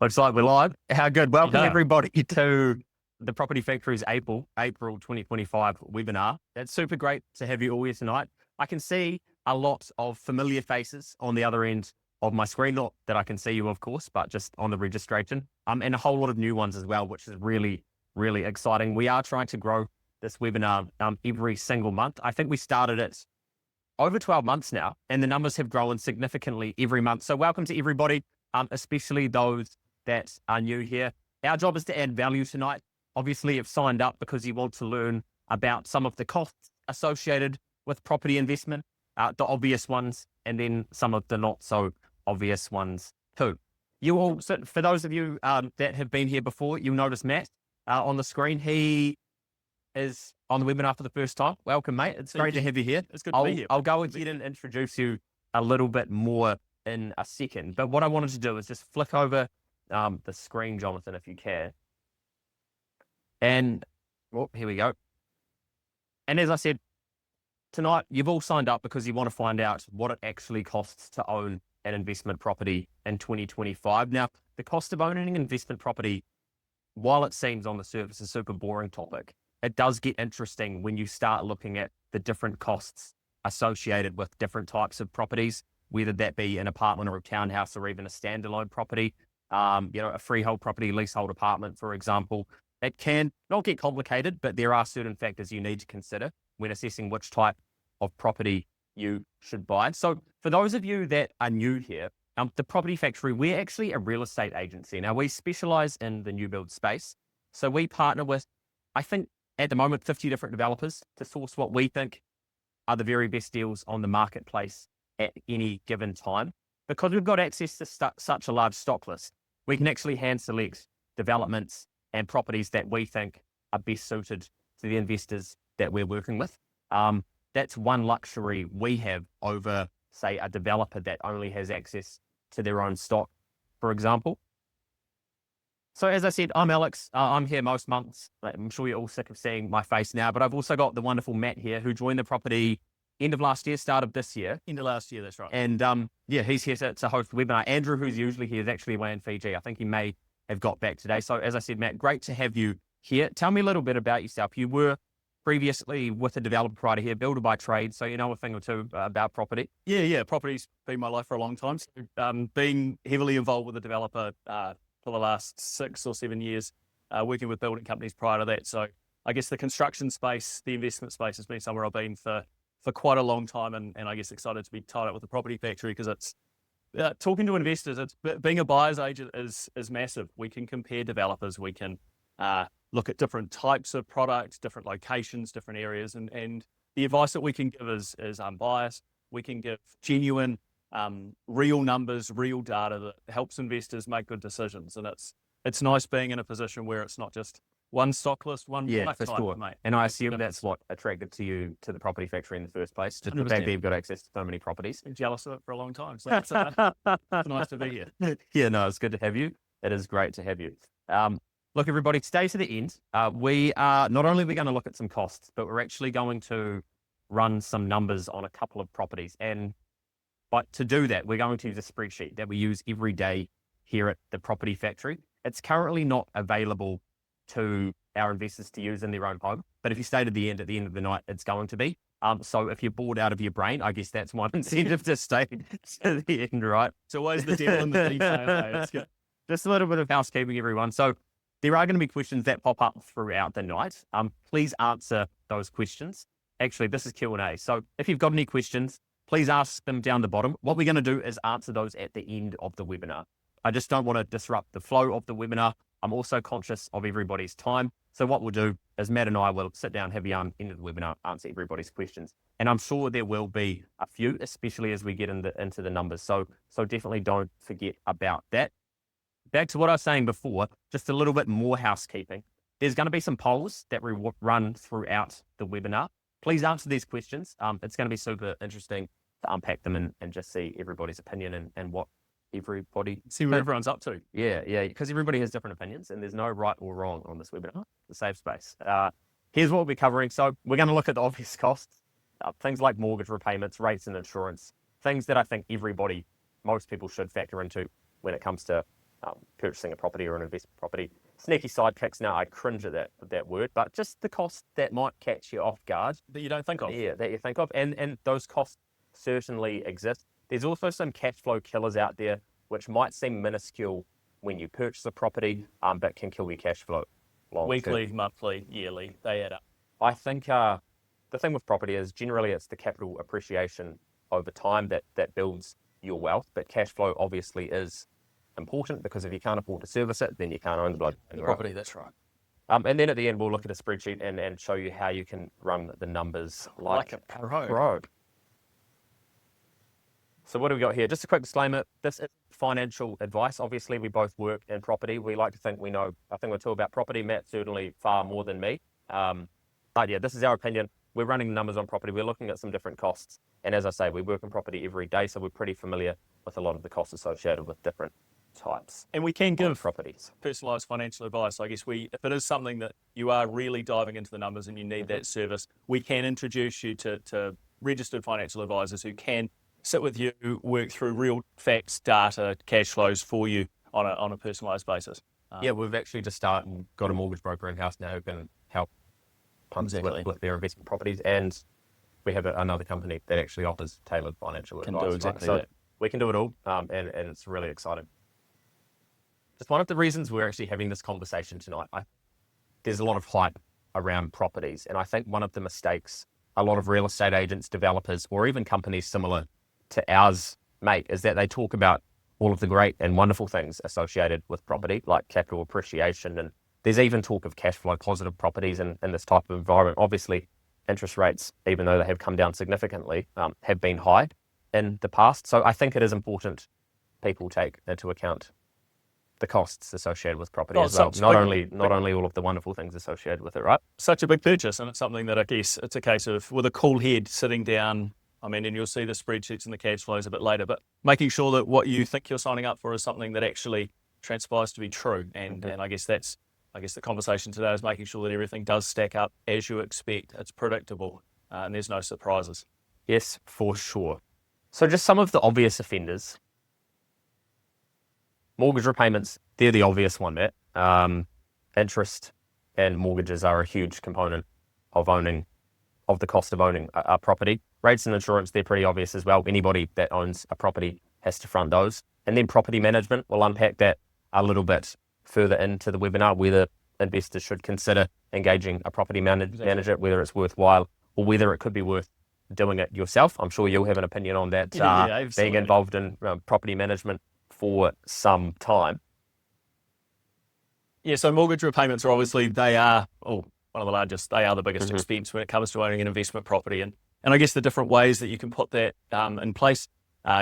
Looks like we're live. How good. Welcome Yeah. everybody to the Property Factory's April 2025 webinar. It's super great to have you all here tonight. I can see a lot of familiar faces on the other end of my screen. Not that I can see you, of course, but just on the registration. And a whole lot of new ones as well, which is really, really exciting. We are trying to grow this webinar every single month. I think we started it over 12 months now, and the numbers have grown significantly every month. So welcome to everybody, especially those that are new here. Our job is to add value tonight. Obviously, you've signed up because you want to learn about some of the costs associated with property investment, the obvious ones, and then some of the not so obvious ones too. You all, for those of you that have been here before, you'll notice Matt on the screen. He is on the webinar for the first time. Welcome, mate. It's great to have you here. It's good to be here. I'll go ahead and introduce you a little bit more in a second. But what I wanted to do is just flick over the screen, Jonathan, if you can. And here we go. And as I said, tonight you've all signed up because you want to find out what it actually costs to own an investment property in 2025. Now, the cost of owning an investment property, while it seems on the surface a super boring topic, it does get interesting when you start looking at the different costs associated with different types of properties, whether that be an apartment or a townhouse or even a standalone property, a freehold property, leasehold apartment, for example. It can not get complicated, but there are certain factors you need to consider when assessing which type of property you should buy. So for those of you that are new here, the Property Factory, we're actually a real estate agency. Now, we specialize in the new build space. So we partner with, I think, at the moment, 50 different developers to source what we think are the very best deals on the marketplace at any given time. Because we've got access to such a large stock list, we can actually hand select developments and properties that we think are best suited to the investors that we're working with. That's one luxury we have over, say, a developer that only has access to their own stock, for example. So as I said, I'm Alex. I'm here most months. I'm sure you're all sick of seeing my face now, but I've also got the wonderful Matt here who joined the property end of last year, start of this year. End of last year, that's right. And he's here to host the webinar. Andrew, who's usually here, is actually away in Fiji. I think he may have got back today. So as I said, Matt, great to have you here. Tell me a little bit about yourself. You were previously with a developer prior to here, builder by trade, so you know a thing or two about property. Yeah. Property's been my life for a long time. So, being heavily involved with a developer for the last 6 or 7 years, working with building companies prior to that. So I guess the construction space, the investment space has been somewhere I've been for quite a long time, and I guess excited to be tied up with the Property Factory because it's talking to investors. It's being a buyer's agent is massive. We can compare developers. We can look at different types of products, different locations, different areas, and the advice that we can give is unbiased. We can give genuine, real numbers, real data that helps investors make good decisions. And it's nice being in a position where it's not just one stock list, one product for type, sure. mate. And I assume that's what attracted you to the Property Factory in the first place, just the fact that you've got access to so many properties. Been jealous of it for a long time, so it's nice to be here. Yeah, no, it's good to have you. It is great to have you. Look, everybody, stay to the end. We are not only going to look at some costs, but we're actually going to run some numbers on a couple of properties. But to do that, we're going to use a spreadsheet that we use every day here at the Property Factory. It's currently not available to our investors to use in their own home, but if you stay to the end, at the end of the night, it's going to be. So if you're bored out of your brain, I guess that's one incentive to stay to the end, right? It's always the devil in the detail. It's good. Just a little bit of housekeeping, everyone. So there are going to be questions that pop up throughout the night. Please answer those questions. Actually, this is Q&A. So if you've got any questions, please ask them down the bottom. What we're going to do is answer those at the end of the webinar. I just don't want to disrupt the flow of the webinar. I'm also conscious of everybody's time. So what we'll do is Matt and I will sit down, have you end of the webinar, answer everybody's questions. And I'm sure there will be a few, especially as we get into the numbers. So definitely don't forget about that. Back to what I was saying before, just a little bit more housekeeping. There's going to be some polls that we run throughout the webinar. Please answer these questions. It's going to be super interesting to unpack them and just see everybody's opinion and what everybody... See what everyone's up to. Yeah, because everybody has different opinions and there's no right or wrong on this webinar. It's a safe space. Here's what we'll be covering. So we're going to look at the obvious costs, things like mortgage repayments, rates and insurance, things that I think most people should factor into when it comes to purchasing a property or an investment property. Sneaky sidekicks now, I cringe at that word, but just the cost that might catch you off guard. That you don't think of. Yeah, that you think of. And those costs certainly exist. There's also some cash flow killers out there, which might seem minuscule when you purchase a property, but can kill your cash flow long Weekly, term. monthly, yearly, they add up. I think the thing with property is generally it's the capital appreciation over time that builds your wealth, but cash flow obviously is important because if you can't afford to service it, then you can't own the blood. Property, that's right. And then at the end, we'll look at a spreadsheet and show you how you can run the numbers like a pro. So what do we got here? Just a quick disclaimer. This is financial advice. Obviously, we both work in property. We like to think we know a thing or two about property. Matt certainly far more than me. But yeah, this is our opinion. We're running the numbers on property. We're looking at some different costs. And as I say, we work in property every day, so we're pretty familiar with a lot of the costs associated with different types. And we can give properties. Personalised financial advice. I guess if it is something that you are really diving into the numbers and you need that service, we can introduce you to registered financial advisors who can sit with you, work through real facts, data, cash flows for you on a personalised basis. Yeah, we've actually just got a mortgage broker in-house now who can help punters with their investment properties, and we have another company that actually offers tailored financial advice. Do exactly so that. We can do it all, and it's really exciting. Just one of the reasons we're actually having this conversation tonight, there's a lot of hype around properties, and I think one of the mistakes a lot of real estate agents, developers, or even companies similar to ours make is that they talk about all of the great and wonderful things associated with property, like capital appreciation, and there's even talk of cash flow positive properties in this type of environment. Obviously, interest rates, even though they have come down significantly, have been high in the past. So I think it is important people take into account the costs associated with property as well. Not only all of the wonderful things associated with it, right? Such a big purchase, and it's something that I guess it's a case of with a cool head sitting down. I mean, and you'll see the spreadsheets and the cash flows a bit later, but making sure that what you think you're signing up for is something that actually transpires to be true. And I guess the conversation today is making sure that everything does stack up as you expect. It's predictable, and there's no surprises. Yes, for sure. So just some of the obvious offenders. Mortgage repayments, they're the obvious one, Matt. Interest and mortgages are a huge component of the cost of owning a property. Rates and insurance, they're pretty obvious as well. Anybody that owns a property has to front those. And then property management, we'll unpack that a little bit further into the webinar, whether investors should consider engaging a property manager, whether it's worthwhile or whether it could be worth doing it yourself. I'm sure you'll have an opinion on that, being involved in property management for some time. Yeah, so mortgage repayments are obviously, they are one of the largest, they are the biggest expense when it comes to owning an investment property. And I guess the different ways that you can put that in place,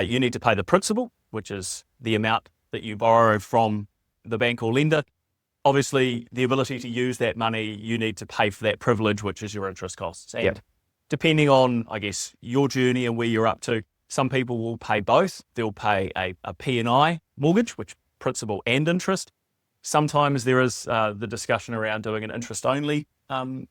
you need to pay the principal, which is the amount that you borrow from the bank or lender. Obviously, the ability to use that money, you need to pay for that privilege, which is your interest costs. And depending on, I guess, your journey and where you're up to, some people will pay both. They'll pay a P&I mortgage, which principal and interest. Sometimes there is the discussion around doing an interest-only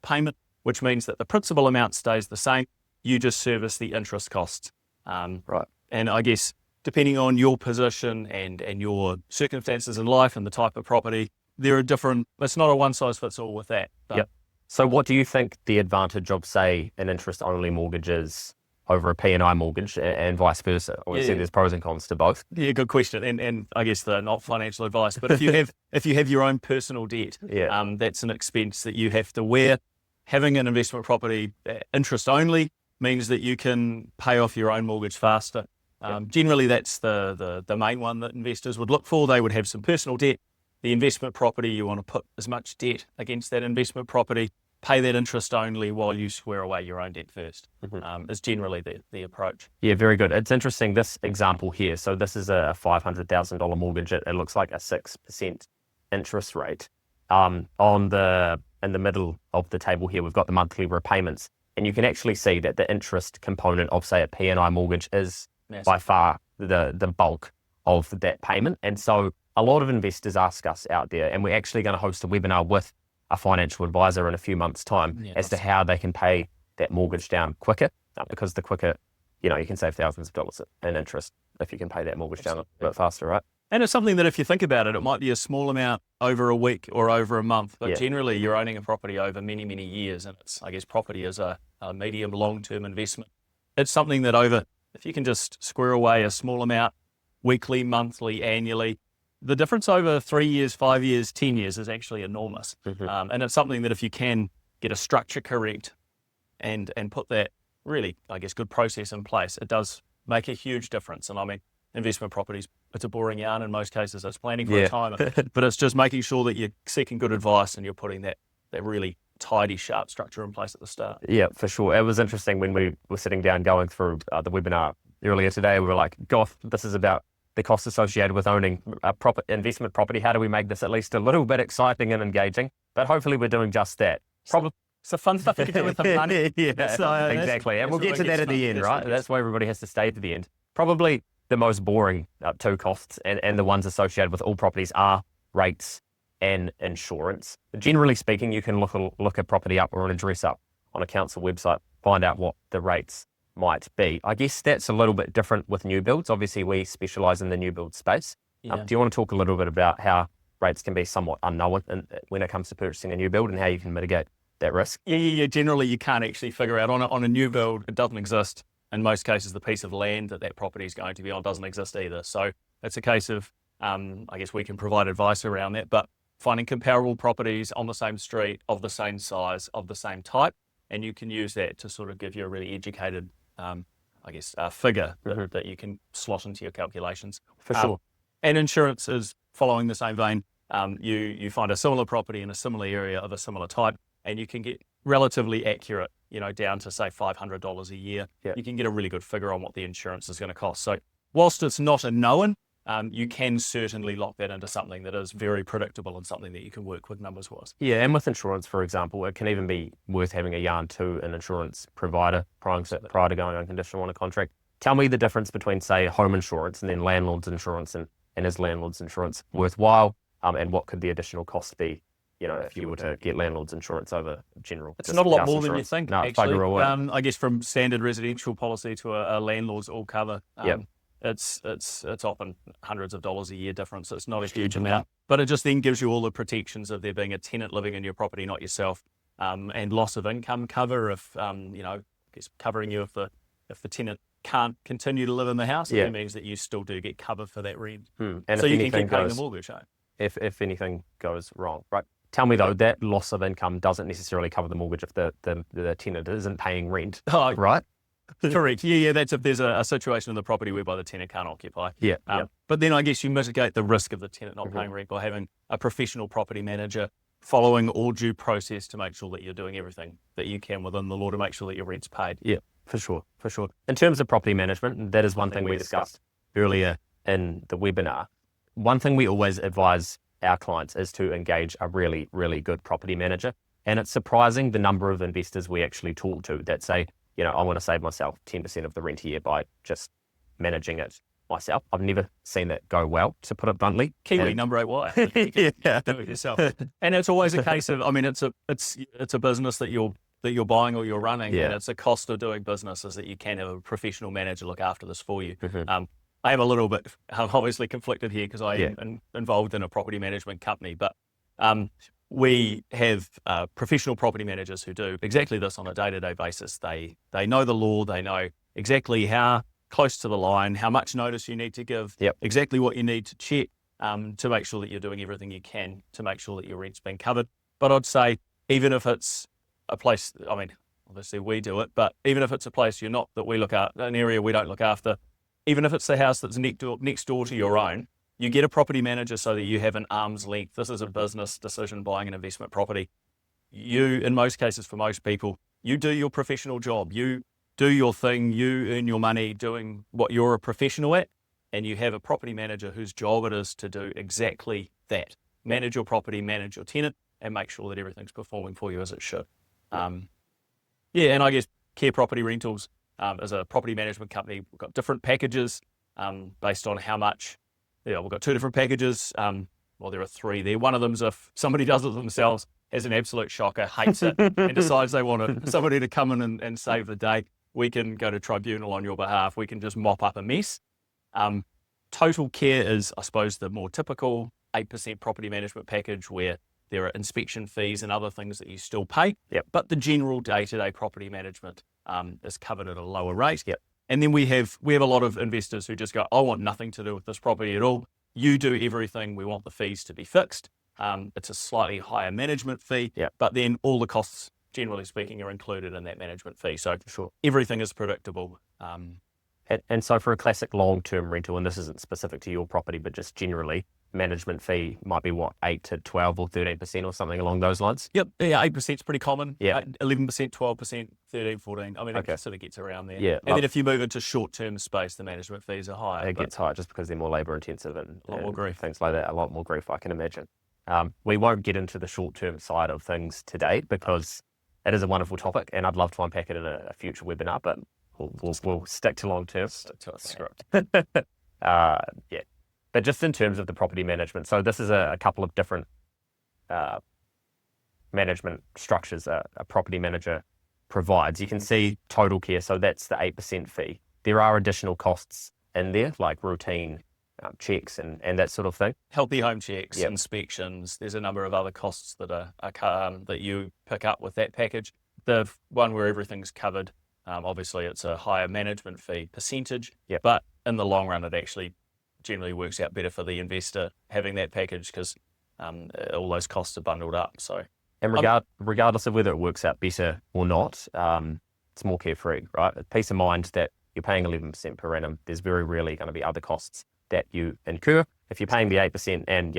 payment, which means that the principal amount stays the same. You just service the interest costs. Right. And I guess depending on your position and your circumstances in life and the type of property, there are different, it's not a one-size-fits-all with that. Yep. So what do you think the advantage of, say, an interest-only mortgage is over a P&I mortgage and vice versa? Obviously, there's pros and cons to both. Yeah, good question. And I guess they're not financial advice, but if you have your own personal debt, that's an expense that you have to wear. Having an investment property interest only means that you can pay off your own mortgage faster. Generally, that's the main one that investors would look for. They would have some personal debt. The investment property, you want to put as much debt against that investment property, pay that interest only while you square away your own debt first, is generally the approach. Yeah, very good. It's interesting, this example here. So this is a $500,000 mortgage. It looks like a 6% interest rate. In the middle of the table here, we've got the monthly repayments. And you can actually see that the interest component of, say, a P&I mortgage is massive. By far the bulk of that payment. And so a lot of investors ask us out there, and we're actually going to host a webinar with a financial advisor in a few months' time as to how they can pay that mortgage down quicker, because the quicker, you can save thousands of dollars in interest if you can pay that mortgage down a bit faster, right? And it's something that if you think about it, it might be a small amount over a week or over a month, but Yeah. generally you're owning a property over many, many years. And it's, I guess, property is a medium, long-term investment. It's something that if you can just square away a small amount weekly, monthly, annually, the difference over 3 years, 5 years, 10 years is actually enormous. And it's something that if you can get a structure correct and put that really, I guess, good process in place, it does make a huge difference. And I mean, investment properties, it's a boring yarn in most cases. It's planning for retirement, but it's just making sure that you're seeking good advice and you're putting that really tidy, sharp structure in place at the start. Yeah, for sure. It was interesting when we were sitting down going through the webinar earlier today. We were like, gosh, this is about the costs associated with owning a proper investment property. How do we make this at least a little bit exciting and engaging? But hopefully we're doing just that. Probably some fun stuff you can do with the money. Exactly. And we'll get to that at the end, right? That's why everybody has to stay to the end. Probably the most boring two costs and the ones associated with all properties are rates and insurance. Generally speaking, you can look a property up or an address up on a council website, find out what the rates might be. I guess that's a little bit different with new builds. Obviously, we specialise in the new build space. Do you want to talk a little bit about how rates can be somewhat unknown when it comes to purchasing a new build and how you can mitigate that risk? Yeah. Generally, you can't actually figure out on a new build. It doesn't exist. In most cases, the piece of land that property is going to be on doesn't exist either. So it's a case of, I guess we can provide advice around that, but finding comparable properties on the same street, of the same size, of the same type, and you can use that to sort of give you a really educated, figure that you can slot into your calculations. For sure. And insurance is following the same vein. You find a similar property in a similar area of a similar type, and you can get relatively accurate, down to say $500 a year. You can get a really good figure on what the insurance is going to cost. So whilst it's not a known, you can certainly lock that into something that is very predictable and something that you can work with numbers-wise. Yeah, and with insurance, for example, it can even be worth having a yarn to an insurance provider prior to going unconditional on a contract. Tell me the difference between, say, home insurance and then landlord's insurance, and is landlord's insurance worthwhile? And what could the additional cost be, if you were to get landlord's insurance over general? It's not a lot more than you think, no, actually. I guess from standard residential policy to a landlord's all cover, it's often hundreds of dollars a year difference. It's not a huge amount, but it just then gives you all the protections of there being a tenant living in your property, not yourself, and loss of income cover if, covering you if the tenant can't continue to live in the house. It means that you still do get cover for that rent. And so you can keep paying the mortgage. If anything goes wrong, right? Tell me though, that loss of income doesn't necessarily cover the mortgage if the tenant isn't paying rent, right? Correct. Yeah. That's if there's a situation in the property whereby the tenant can't occupy. But then I guess you mitigate the risk of the tenant not paying rent by having a professional property manager following all due process to make sure that you're doing everything that you can within the law to make sure that your rent's paid. Yeah, for sure. In terms of property management, that is one thing we discussed earlier in the webinar. One thing we always advise our clients is to engage a really, really good property manager. And it's surprising the number of investors we actually talk to that say, I want to save myself 10% of the rent a year by just managing it myself. I've never seen that go well, to put it bluntly. Kiwi, number 8 wire. Do it yourself. And it's always a case of, it's a business that you're buying or you're running, and it's a cost of doing business is that you can have a professional manager look after this for you. I am a little bit obviously conflicted here because I am involved in a property management company, but we have professional property managers who do exactly this on a day-to-day basis. They know the law, they know exactly how close to the line, how much notice you need to give, exactly what you need to check to make sure that you're doing everything you can to make sure that your rent's being covered. But I'd say even if it's a place, obviously we do it, but even if it's a place that we look at, an area we don't look after, even if it's the house that's next door to your own, you get a property manager so that you have an arm's length. This is a business decision, buying an investment property. You, in most cases, for most people, you do your professional job. You do your thing. You earn your money doing what you're a professional at, and you have a property manager whose job it is to do exactly that. Manage your property, manage your tenant, and make sure that everything's performing for you as it should. And I guess Care Property Rentals, as a property management company, we've got different packages based on how much. We've got 2 different packages. There are 3 there. One of them's if somebody does it themselves, has an absolute shocker, hates it, and decides they want somebody to come in and save the day. We can go to tribunal on your behalf. We can just mop up a mess. Total care is, I suppose, the more typical 8% property management package where there are inspection fees and other things that you still pay. Yep. But the general day-to-day property management is covered at a lower rate. Yep. And then we have a lot of investors who just go, I want nothing to do with this property at all. You do everything. We want the fees to be fixed. It's a slightly higher management fee, Yep. but then all the costs, generally speaking, are included in that management fee. So Sure. everything is predictable. And so for a classic long-term rental, and this isn't specific to your property, but just generally, management fee might be what, 8 to 12 or 13% or something along those lines? Yep, yeah, 8% is pretty common. Yeah. 11%, 12%, 13, 14. I mean, Okay. it sort of gets around there. Yeah. And then if you move into short-term space, the management fees are higher. It gets higher just because they're more labour intensive and A lot more grief. things like that. A lot more grief, I can imagine. We won't get into the short-term side of things today because it is a wonderful topic, and I'd love to unpack it in a future webinar, but we'll stick to long-term. Stick to a script. Yeah. But just in terms of the property management, so this is a couple of different management structures a property manager provides. You can see total care, so that's the 8% fee. There are additional costs in there, like routine checks and that sort of thing. Healthy home checks, Yep. inspections. There's a number of other costs that are that you pick up with that package. The one where everything's covered, obviously it's a higher management fee percentage, Yep. but in the long run, it actually generally works out better for the investor having that package because all those costs are bundled up. So, And regardless of whether it works out better or not, it's more carefree, right? Peace of mind that you're paying 11% per annum. There's very rarely going to be other costs that you incur. If you're paying the 8% and,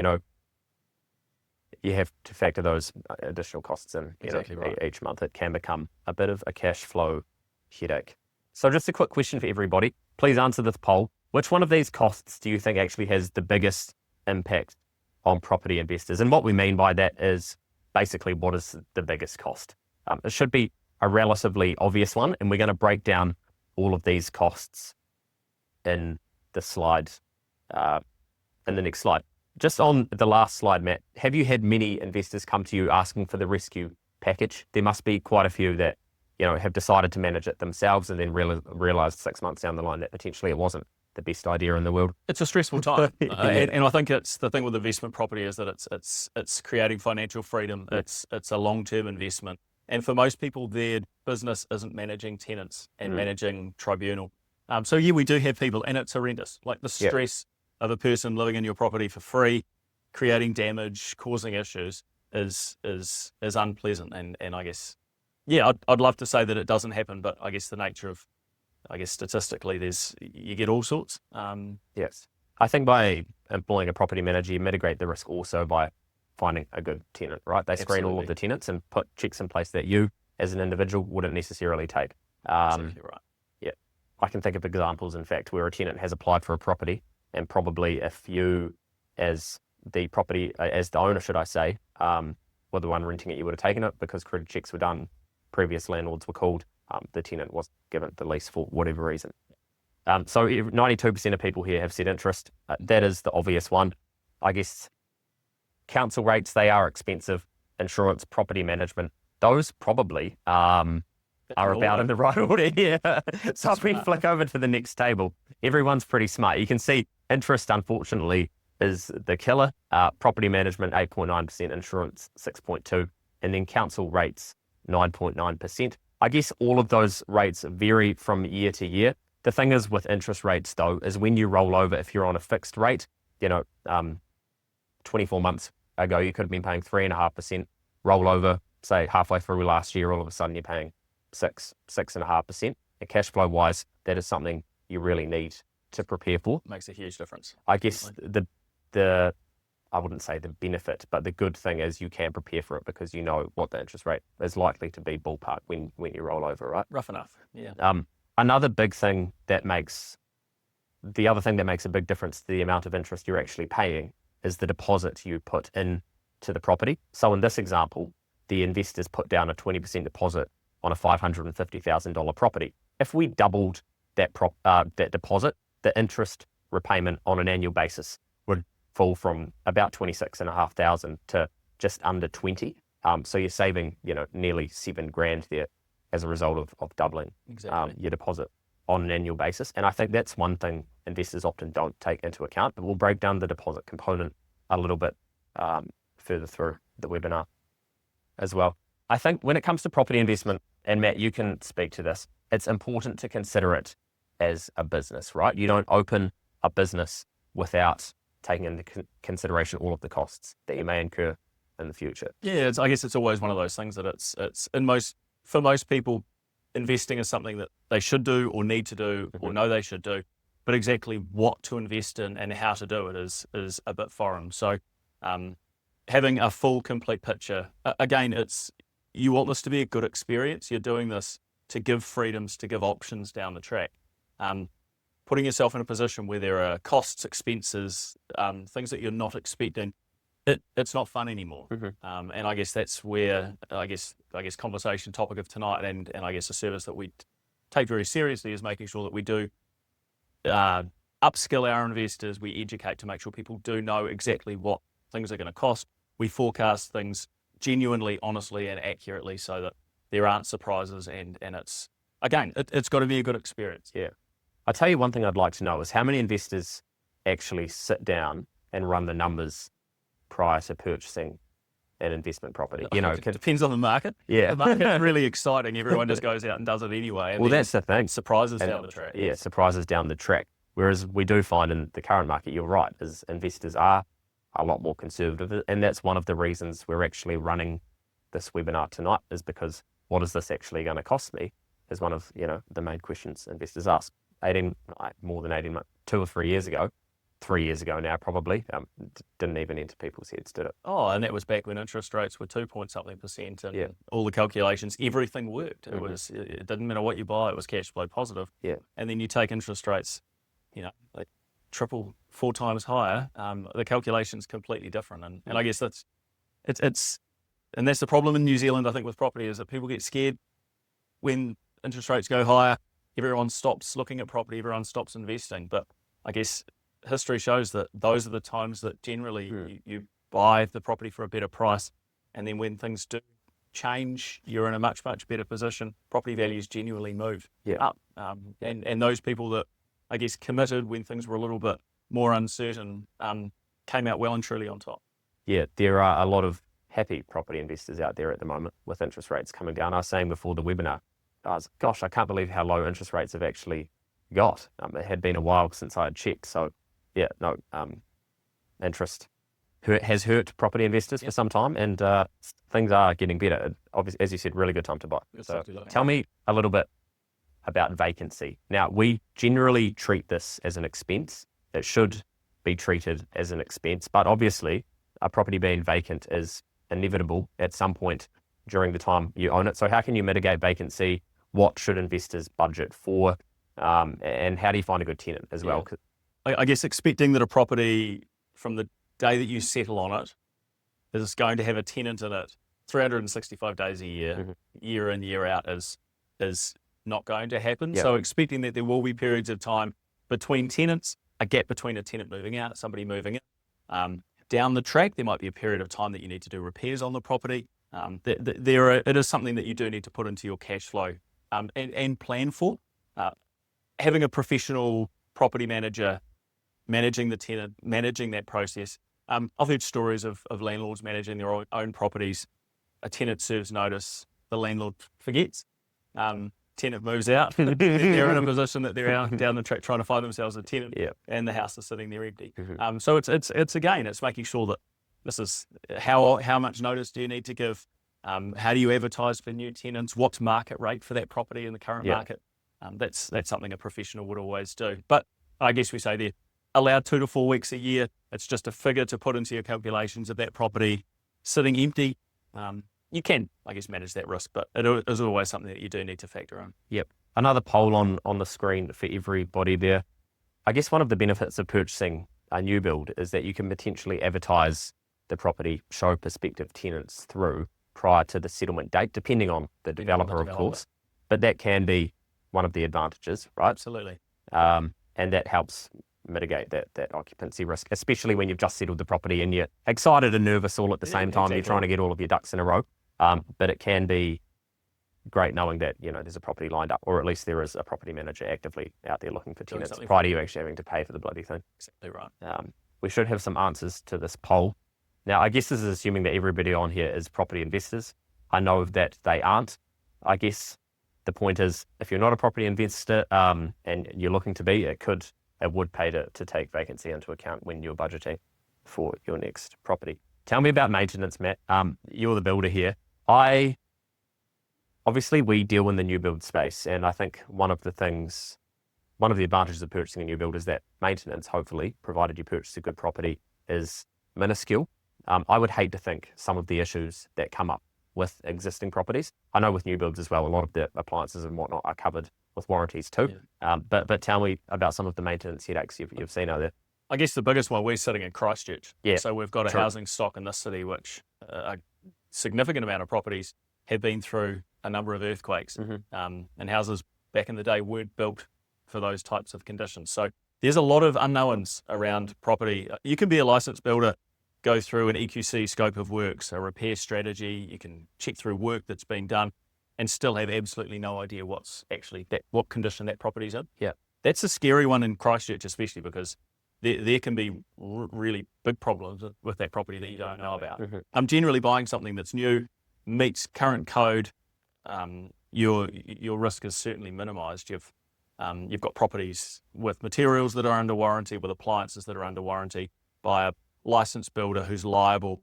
you have to factor those additional costs in Exactly right. each month, it can become a bit of a cash flow headache. So just a quick question for everybody. Please answer this poll. Which one of these costs do you think actually has the biggest impact on property investors? And what we mean by that is basically what is the biggest cost? It should be a relatively obvious one, and we're going to break down all of these costs in the slides, in the next slide. Just on the last slide, Matt, have you had many investors come to you asking for the rescue package? There must be quite a few that have decided to manage it themselves and then realised 6 months down the line that potentially it wasn't the best idea in the world. it's a stressful time, Yeah. and I think it's the thing with investment property is that it's creating financial freedom. Yeah. It's a long-term investment, and for most people, their business isn't managing tenants and managing tribunal. So yeah, we do have people, and it's horrendous. Like the Yeah. stress of a person living in your property for free, creating damage, causing issues is unpleasant. And I guess, yeah, I'd love to say that it doesn't happen, but I guess the nature of, statistically, you get all sorts. Yes. I think by employing a property manager, you mitigate the risk also by finding a good tenant, right? They screen all of Absolutely. the tenants and put checks in place that you, as an individual, wouldn't necessarily take. Exactly right. I can think of examples, in fact, where a tenant has applied for a property, and probably if you, as the owner, should I say, were the one renting it, you would have taken it because credit checks were done, previous landlords were called, the tenant was given the lease for whatever reason. So 92% of people here have said interest. That is the obvious one. I guess council rates, they are expensive. Insurance, property management, those probably are about in the right order here. So if we flick over to the next table, everyone's pretty smart. You can see interest, unfortunately, is the killer. Property management, 8.9%, insurance, 6.2%, and then council rates, 9.9%. I guess all of those rates vary from year to year. The thing is with interest rates, though, is when you roll over, if you're on a fixed rate, 24 months ago, you could have been paying 3.5%. Roll over, say halfway through last year, all of a sudden you're paying 6.5%. And cash flow wise, that is something you really need to prepare for. Makes a huge difference. I guess I wouldn't say the benefit, but the good thing is you can prepare for it because you know what the interest rate is likely to be ballpark when you roll over, right? Rough enough, yeah. Another big thing the other thing that makes a big difference to the amount of interest you're actually paying is the deposit you put in to the property. So in this example, the investors put down a 20% deposit on a $550,000 property. If we doubled that deposit, the interest repayment on an annual basis would fall from about 26,500 to just under 20. So you're saving, nearly $7,000 there as a result of doubling Exactly. your deposit on an annual basis. And I think that's one thing investors often don't take into account, but we'll break down the deposit component a little bit further through the webinar as well. I think when it comes to property investment, and Matt, you can speak to this, it's important to consider it as a business, right? You don't open a business without taking into consideration all of the costs that you may incur in the future. Yeah, I guess it's always one of those things that it's for most people, investing is something that they should do or need to do or know they should do, but exactly what to invest in and how to do it is a bit foreign. So having a full, complete picture, again, you want this to be a good experience. You're doing this to give freedoms, to give options down the track. Putting yourself in a position where there are costs, expenses, things that you're not expecting, it's not fun anymore. And I guess that's where I guess conversation topic of tonight, and I guess a service that we take very seriously is making sure that we do upskill our investors. We educate to make sure people do know exactly what things are going to cost. We forecast things genuinely, honestly, and accurately so that there aren't surprises, and it's got to be a good experience. Yeah. I'll tell you one thing I'd like to know is how many investors actually sit down and run the numbers prior to purchasing an investment property. It depends on the market. Yeah. The market's really exciting. Everyone just goes out and does it anyway. And well, that's the thing. Surprises down the track. Yeah, surprises down the track. Whereas we do find in the current market, you're right, is investors are a lot more conservative. And that's one of the reasons we're actually running this webinar tonight, is because what is this actually going to cost me is one of, the main questions investors ask. More than 18 months, 2 or 3 years ago, 3 years ago now probably, didn't even enter people's heads, did it? Oh, and that was back when interest rates were 2-point-something%, and all the calculations, everything worked. It didn't matter what you buy, it was cash flow positive. Yeah. And then you take interest rates, like 4 times higher, the calculation's completely different. And I guess that's the problem in New Zealand, I think, with property, is that people get scared when interest rates go higher. Everyone stops looking at property, everyone stops investing. But I guess history shows that those are the times that generally you buy the property for a better price. And then when things do change, you're in a much, much better position. Property values genuinely move up. And those people that, I guess, committed when things were a little bit more uncertain, came out well and truly on top. Yeah, there are a lot of happy property investors out there at the moment with interest rates coming down. I was saying before the webinar, I can't believe how low interest rates have actually got. It had been a while since I had checked. So, interest has hurt property investors for some time, and things are getting better. Obviously, as you said, really good time to buy. So tell me a little bit about vacancy. Now, we generally treat this as an expense. It should be treated as an expense, but obviously a property being vacant is inevitable at some point during the time you own it. So how can you mitigate vacancy? What should investors budget for? And how do you find a good tenant as well? I guess expecting that a property from the day that you settle on it is going to have a tenant in it 365 days a year, year in, year out, is not going to happen. So expecting that there will be periods of time between tenants, a gap between a tenant moving out, somebody moving in. Down the track, there might be a period of time that you need to do repairs on the property. It is something that you do need to put into your cash flow and plan for. Having a professional property manager managing the tenant, managing that process. I've heard stories of landlords managing their own properties. A tenant serves notice, the landlord forgets. Tenant moves out. They're in a position that they're out down the track trying to find themselves a tenant, and the house is sitting there empty. So it's making sure that this is how much notice do you need to give? How do you advertise for new tenants? What's market rate for that property in the current market? That's something a professional would always do. But I guess we say they're allowed 2 to 4 weeks a year. It's just a figure to put into your calculations of that property sitting empty. You can, I guess, manage that risk, but it is always something that you do need to factor in. Yep. Another poll on the screen for everybody there. I guess one of the benefits of purchasing a new build is that you can potentially advertise the property, show prospective tenants through prior to the settlement date, depending on the developer, of course. But that can be one of the advantages, right? Absolutely. And that helps mitigate that occupancy risk, especially when you've just settled the property and you're excited and nervous all at the same time. Exactly. You're trying to get all of your ducks in a row. But it can be great knowing that, there's a property lined up, or at least there is a property manager actively out there looking for Doing tenants something prior to you actually having to pay for the bloody thing. Exactly right. We should have some answers to this poll. Now, I guess this is assuming that everybody on here is property investors. I know that they aren't. I guess the point is, if you're not a property investor and you're looking to be, it would pay to take vacancy into account when you're budgeting for your next property. Tell me about maintenance, Matt. You're the builder here. Obviously, we deal in the new build space, and I think one of the advantages of purchasing a new build is that maintenance, hopefully, provided you purchase a good property, is minuscule. I would hate to think some of the issues that come up with existing properties. I know with new builds as well, a lot of the appliances and whatnot are covered with warranties too. Yeah. But tell me about some of the maintenance headaches you've seen out there. I guess the biggest one, we're sitting in Christchurch. Yeah, so we've got a true. housing stock in this city, which a significant amount of properties have been through a number of earthquakes. Mm-hmm. And houses back in the day weren't built for those types of conditions. So there's a lot of unknowns around property. You can be a licensed builder, go through an EQC scope of works, a repair strategy. You can check through work that's been done and still have absolutely no idea what condition that property's in. Yeah. That's a scary one in Christchurch, especially because there can be really big problems with that property that you don't know about. Mm-hmm. I'm generally buying something that's new, meets current code. Your risk is certainly minimised. You've got properties with materials that are under warranty, with appliances that are under warranty by a licensed builder who's liable.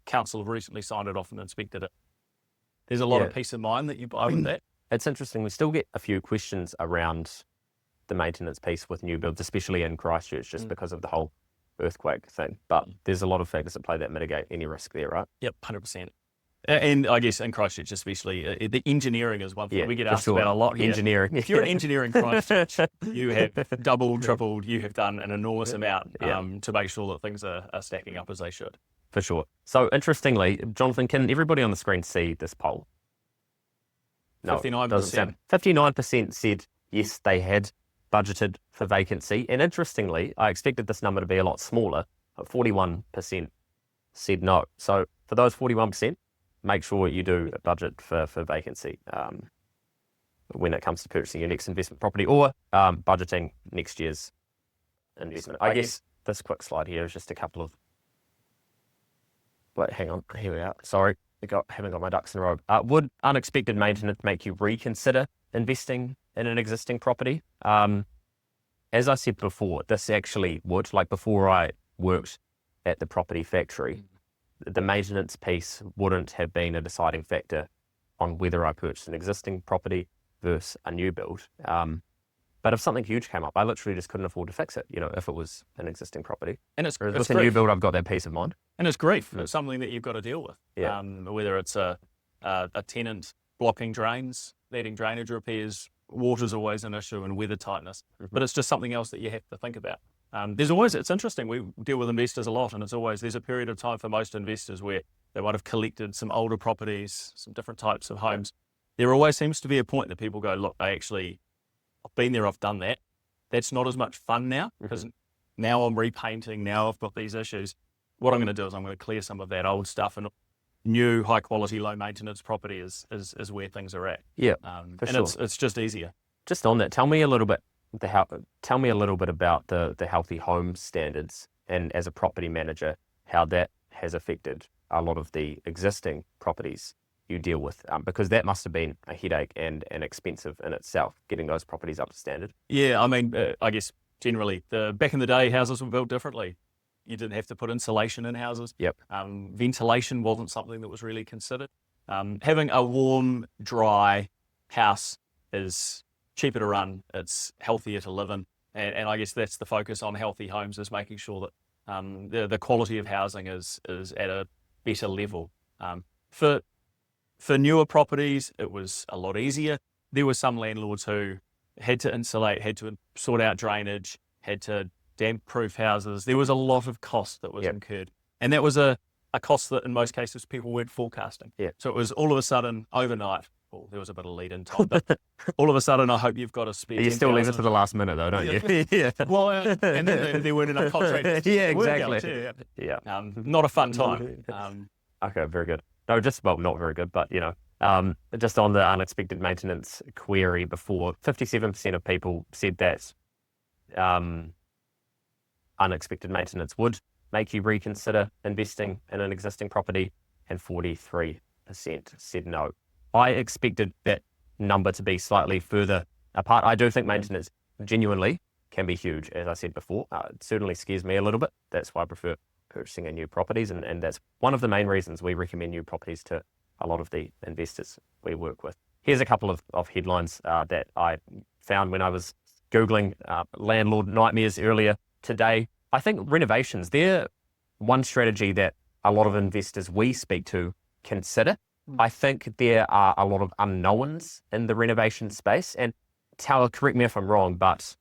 Council have recently signed it off and inspected it. There's a lot of peace of mind that you buy with that. It's interesting. We still get a few questions around the maintenance piece with new builds, especially in Christchurch, just because of the whole earthquake thing. But there's a lot of factors at play that mitigate any risk there, right? Yep, 100%. And I guess in Christchurch especially, the engineering is one thing we get asked about a lot here. Engineering. If you're an engineer in Christchurch, you have doubled, tripled, you have done an enormous amount to make sure that things are stacking up as they should. For sure. So interestingly, Jonathan, can everybody on the screen see this poll? No, 59%. 59% said yes, they had budgeted for vacancy. And interestingly, I expected this number to be a lot smaller, but 41% said no. So for those 41%, make sure you do a budget for vacancy when it comes to purchasing your next investment property or budgeting next year's investment. I guess this quick slide here is just a couple of... Wait, hang on. Here we are. Sorry, haven't got my ducks in a row. Would unexpected maintenance make you reconsider investing in an existing property? As I said before, this actually would. Like before I worked at the property factory, the maintenance piece wouldn't have been a deciding factor on whether I purchased an existing property versus a new build. But if something huge came up, I literally just couldn't afford to fix it, if it was an existing property. And it's with a new build, I've got that peace of mind. And it's grief. It's something that you've got to deal with. Yeah. Whether it's a tenant blocking drains, needing drainage repairs, water's always an issue, and weather tightness. But it's just something else that you have to think about. It's interesting, we deal with investors a lot, and there's a period of time for most investors where they might have collected some older properties, some different types of homes. There always seems to be a point that people go, look, I've been there, I've done that. That's not as much fun now, because now I'm repainting, now I've got these issues. What I'm going to do is I'm going to clear some of that old stuff, and new, high quality, low maintenance property is where things are at. Yeah, for sure. It's just easier. Just on that, tell me a little bit about the healthy home standards, and as a property manager, how that has affected a lot of the existing properties you deal with, because that must have been a headache and expensive in itself, getting those properties up to standard. Yeah, I mean, I guess generally, back in the day, houses were built differently. You didn't have to put insulation in houses. Yep. Ventilation wasn't something that was really considered. Having a warm, dry house is cheaper to run. It's healthier to live in. And I guess that's the focus on healthy homes, is making sure that the quality of housing is at a better level. For newer properties, it was a lot easier. There were some landlords who had to insulate, had to sort out drainage, had to damp-proof houses. There was a lot of cost that was incurred. And that was a cost that in most cases people weren't forecasting. Yeah. So it was all of a sudden, overnight, well, there was a bit of lead-in time, but all of a sudden I hope you've got a spare. You still leave it to the last minute though, don't you? Yeah. Well, and then there weren't enough contracts. Yeah, exactly. Yeah. Not a fun time. Okay, very good. No, not very good, but Just on the unexpected maintenance query before, 57% of people said that unexpected maintenance would make you reconsider investing in an existing property, and 43% said no. I expected that number to be slightly further apart. I do think maintenance genuinely can be huge, as I said before. It certainly scares me a little bit. That's why I prefer purchasing new properties, and that's one of the main reasons we recommend new properties to a lot of the investors we work with. Here's a couple of headlines that I found when I was Googling landlord nightmares earlier today. I think renovations, they're one strategy that a lot of investors we speak to consider. I think there are a lot of unknowns in the renovation space, and Tower, correct me if I'm wrong, but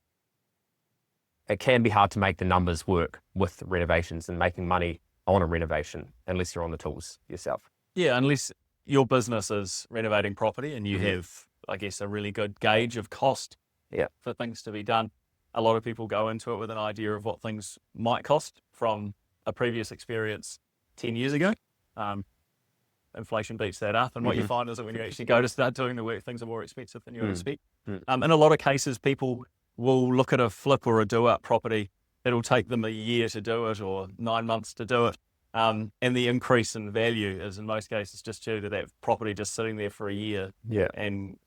it can be hard to make the numbers work with renovations and making money on a renovation unless you're on the tools yourself. Yeah, unless your business is renovating property and you have, I guess, a really good gauge of cost for things to be done. A lot of people go into it with an idea of what things might cost from a previous experience 10 years ago. Inflation beats that up. And what you find is that when you actually go to start doing the work, things are more expensive than you would expect. In a lot of cases, people will look at a flip or a do-up property. It'll take them a year to do it or 9 months to do it. And the increase in value is in most cases just due to that property just sitting there for a year. And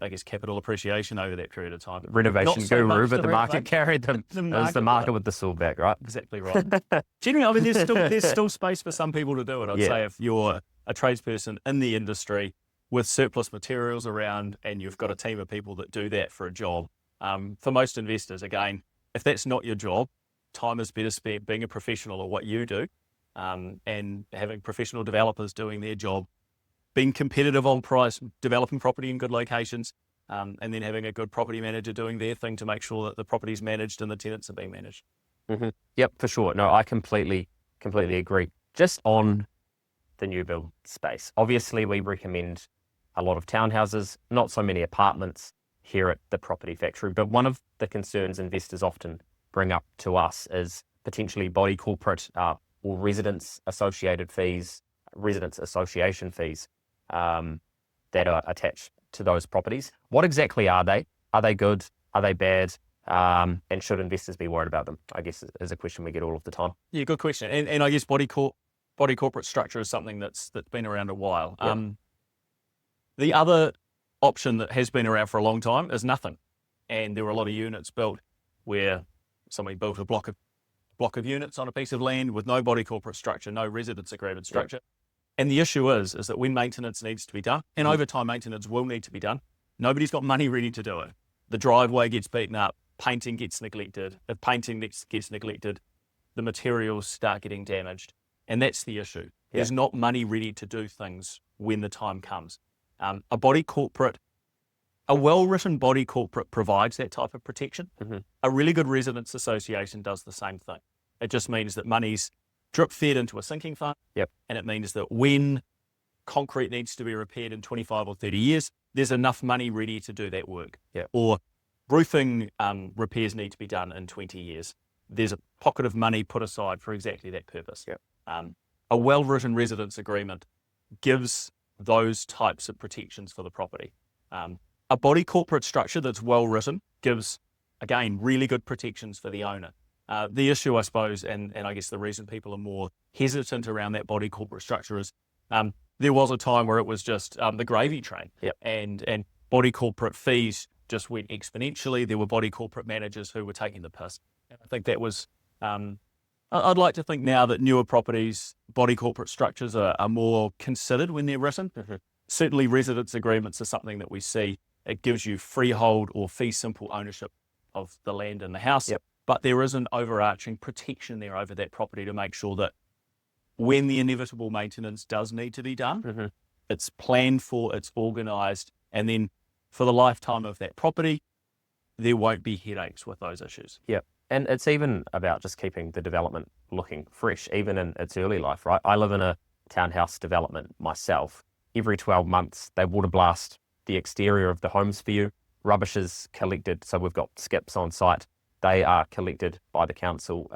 I guess capital appreciation over that period of time. Renovation guru, but the market carried them. It was the market with the saw back, right? Exactly right. Generally, I mean, there's still space for some people to do it. I'd say if you're a tradesperson in the industry with surplus materials around and you've got a team of people that do that for a job, for most investors, again, if that's not your job, time is better spent being a professional at what you do, and having professional developers doing their job, being competitive on price, developing property in good locations, and then having a good property manager doing their thing to make sure that the property's managed and the tenants are being managed. Yep, for sure. No, I completely agree. Just on the new build space, obviously we recommend a lot of townhouses, not so many apartments here at the Property Factory, but one of the concerns investors often bring up to us is potentially body corporate or residence association fees that are attached to those properties. What exactly are they? Are they good? Are they bad? And should investors be worried about them? I guess is a question we get all of the time. Yeah, good question. And I guess body corporate structure is something that's been around a while. The other option that has been around for a long time is nothing. And there were a lot of units built where somebody built a block of units on a piece of land with no body corporate structure, no residence agreement structure. And the issue is that when maintenance needs to be done, and over time maintenance will need to be done, nobody's got money ready to do it. The driveway gets beaten up, painting gets neglected. If painting gets neglected, the materials start getting damaged. And that's the issue. There's not money ready to do things when the time comes. A well-written body corporate provides that type of protection. A really good residence association does the same thing. It just means that money's drip-fed into a sinking fund. And it means that when concrete needs to be repaired in 25 or 30 years, there's enough money ready to do that work. Or roofing repairs need to be done in 20 years. There's a pocket of money put aside for exactly that purpose. A well-written residence agreement gives those types of protections for the property. A body corporate structure that's well-written gives, again, really good protections for the owner. The issue, I suppose, and I guess the reason people are more hesitant around that body corporate structure is there was a time where it was just the gravy train, and body corporate fees just went exponentially. There were body corporate managers who were taking the piss. And I think that was, I'd like to think now that newer properties, body corporate structures are more considered when they're written. Certainly residence agreements are something that we see. It gives you freehold or fee simple ownership of the land and the house. But there is an overarching protection there over that property to make sure that when the inevitable maintenance does need to be done, it's planned for, it's organised, and then for the lifetime of that property, there won't be headaches with those issues. And it's even about just keeping the development looking fresh, even in its early life, right? I live in a townhouse development myself. Every 12 months, they water blast the exterior of the homes for you. Rubbish is collected, so we've got skips on site. They are collected by the council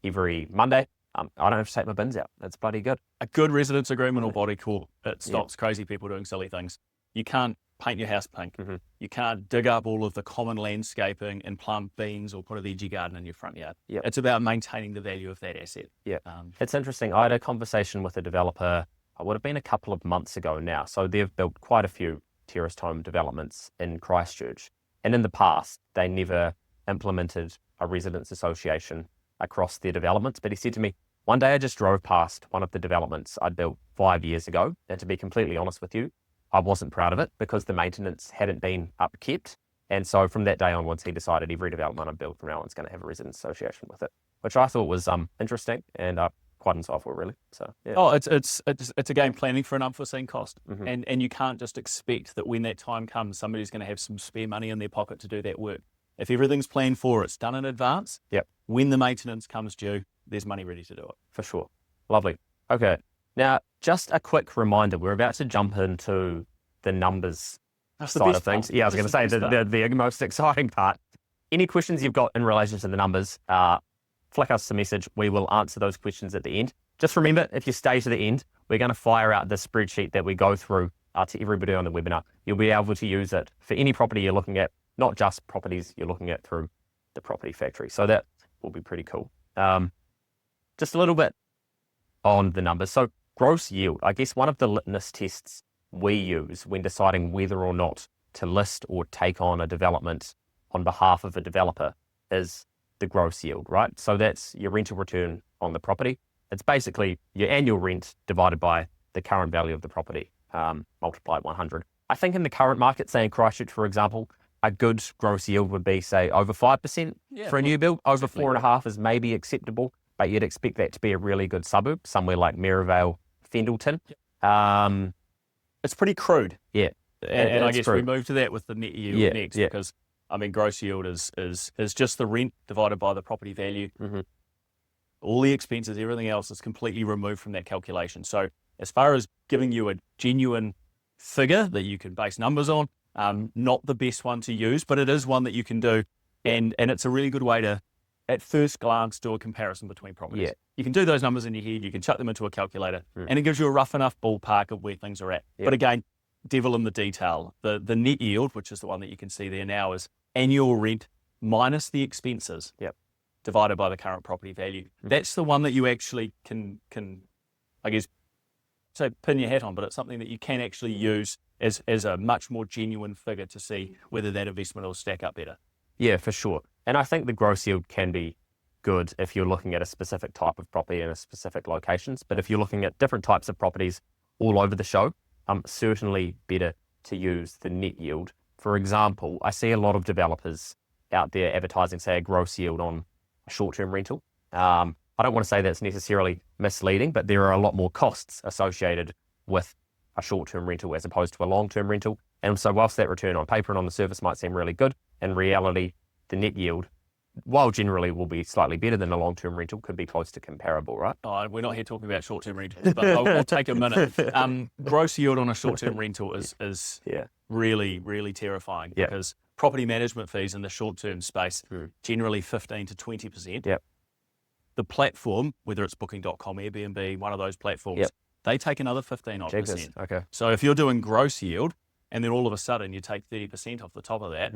every Monday. I don't have to take my bins out. That's bloody good. A good residence agreement or body corp, it stops crazy people doing silly things. You can't paint your house pink. Mm-hmm. You can't dig up all of the common landscaping and plant beans or put a veggie garden in your front yard. Yep. It's about maintaining the value of that asset. Yeah, it's interesting. I had a conversation with a developer, it would have been a couple of months ago now. So they've built quite a few terraced home developments in Christchurch. And in the past, they never implemented a residents association across their developments. But he said to me, one day I just drove past one of the developments I'd built 5 years ago. And to be completely honest with you, I wasn't proud of it because the maintenance hadn't been upkept. And so from that day onwards, he decided every development I build from now on is going to have a residents association with it, which I thought was interesting and quite insightful, really. So yeah. Oh, it's again planning for an unforeseen cost, Mm-hmm. and you can't just expect that when that time comes, somebody's going to have some spare money in their pocket to do that work. If everything's planned for, it's done in advance. Yep. When the maintenance comes due, there's money ready to do it. For sure. Lovely. Okay. Now, just a quick reminder, we're about to jump into the numbers That's the side best of things. part. Yeah, I was going to say That's the best the most exciting part. Any questions you've got in relation to the numbers, flick us a message. We will answer those questions at the end. Just remember, if you stay to the end, we're going to fire out the spreadsheet that we go through to everybody on the webinar. You'll be able to use it for any property you're looking at, not just properties you're looking at through the property factory. So that will be pretty cool. Just a little bit on the numbers. So gross yield, I guess one of the litmus tests we use when deciding whether or not to list or take on a development on behalf of a developer is the gross yield, right? So that's your rental return on the property. It's basically your annual rent divided by the current value of the property, multiplied 100. I think in the current market, say in Christchurch, for example, a good gross yield would be, say, over 5% for a new build. Over 4.5% is maybe acceptable, but you'd expect that to be a really good suburb, somewhere like Maryvale, Fendalton. It's pretty crude. Yeah. And I guess crude. we move to that with the net yield next, because I mean, gross yield is just the rent divided by the property value. Mm-hmm. All the expenses, everything else is completely removed from that calculation. So as far as giving you a genuine figure that you can base numbers on, not the best one to use, but it is one that you can do. And it's a really good way to, at first glance, do a comparison between properties. Yeah. You can do those numbers in your head, you can chuck them into a calculator, and it gives you a rough enough ballpark of where things are at. But again, devil in the detail. The net yield, which is the one that you can see there now, is annual rent minus the expenses divided by the current property value. That's the one that you actually can I guess, say pin your hat on, but it's something that you can actually use as a much more genuine figure to see whether that investment will stack up better. Yeah, for sure. And I think the gross yield can be good if you're looking at a specific type of property in a specific locations. But if you're looking at different types of properties all over the show, certainly better to use the net yield. For example, I see a lot of developers out there advertising, say, a gross yield on a short-term rental. I don't want to say that's necessarily misleading, but there are a lot more costs associated with a short-term rental as opposed to a long-term rental. And so whilst that return on paper and on the surface might seem really good, in reality, the net yield, while generally will be slightly better than a long-term rental, could be close to comparable, right? Oh, we're not here talking about short-term rentals, but I'll take a minute. Gross yield on a short-term rental is really, really terrifying because property management fees in the short-term space, generally 15 to 20%. Yep. The platform, whether it's booking.com, Airbnb, one of those platforms, they take another 15%. Okay. So if you're doing gross yield and then all of a sudden you take 30% off the top of that,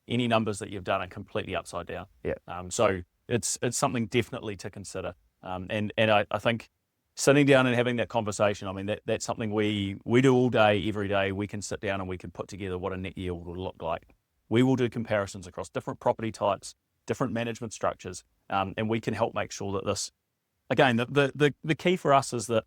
any numbers that you've done are completely upside down. Yeah. So it's something definitely to consider. And I think sitting down and having that conversation, I mean, that's something we do all day, every day. We can sit down and we can put together what a net yield will look like. We will do comparisons across different property types, different management structures, and we can help make sure that this, again, the key for us is that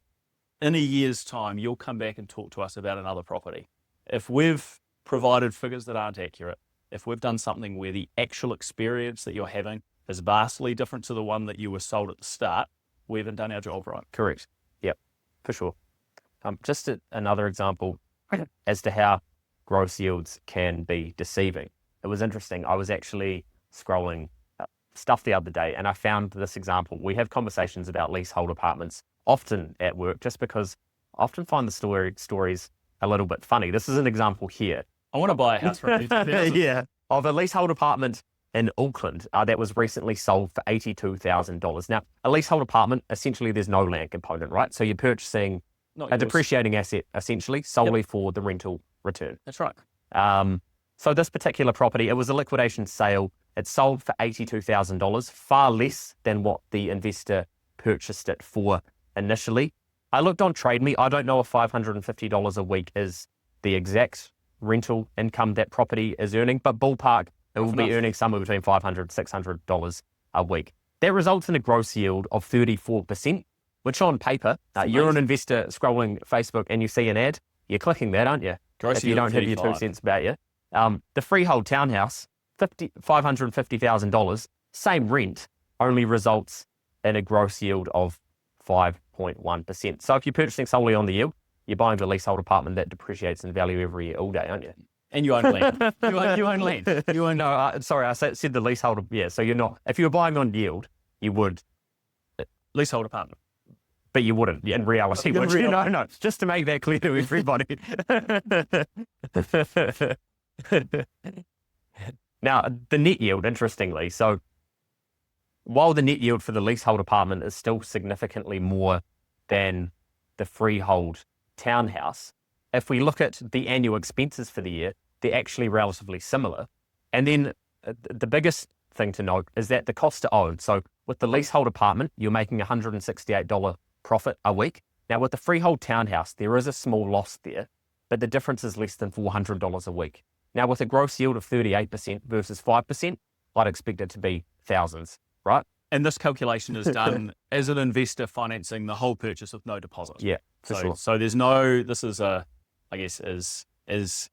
in a year's time, you'll come back and talk to us about another property. If we've provided figures that aren't accurate, if we've done something where the actual experience that you're having is vastly different to the one that you were sold at the start, we haven't done our job right. Correct. Yep, for sure. Just another example as to how gross yields can be deceiving. It was interesting. I was actually scrolling stuff the other day and I found this example. We have conversations about leasehold apartments often at work just because I often find the stories a little bit funny. This is an example here. I want to buy a house for $50,000. Yeah, of a leasehold apartment in Auckland that was recently sold for $82,000. Now, a leasehold apartment, essentially there's no land component, right? So you're purchasing Not a yours. depreciating asset, essentially, solely for the rental return. That's right. So this particular property, it was a liquidation sale. It sold for $82,000, far less than what the investor purchased it for initially. I looked on Trade Me. I don't know if $550 a week is the exact rental income that property is earning, but ballpark, it will be earning somewhere between $500, $600 a week. That results in a gross yield of 34%, which on paper, you're an investor scrolling Facebook and you see an ad, you're clicking that, aren't you? Gross if you yield don't have your 2 cents about you. The freehold townhouse, $550,000, same rent, only results in a gross yield of 5.1%. So if you're purchasing solely on the yield, you're buying the leasehold apartment that depreciates in value every year, all day, aren't you? And you own land. You own land. You own. No, sorry, I said the leasehold. Yeah, so you're not. If you were buying on yield, you would. Leasehold apartment. But you wouldn't in reality. In Would you? reality. No, just to make that clear to everybody. Now, the net yield, interestingly, so while the net yield for the leasehold apartment is still significantly more than the freehold townhouse, if we look at the annual expenses for the year, they're actually relatively similar. And then the biggest thing to note is that the cost to own. So with the leasehold apartment, you're making $168 profit a week. Now with the freehold townhouse, there is a small loss there, but the difference is less than $400 a week. Now with a gross yield of 38% versus 5%, I'd expect it to be thousands, right? And this calculation is done as an investor financing the whole purchase with no deposit. Yeah, for sure. So there's no, this is a, I guess is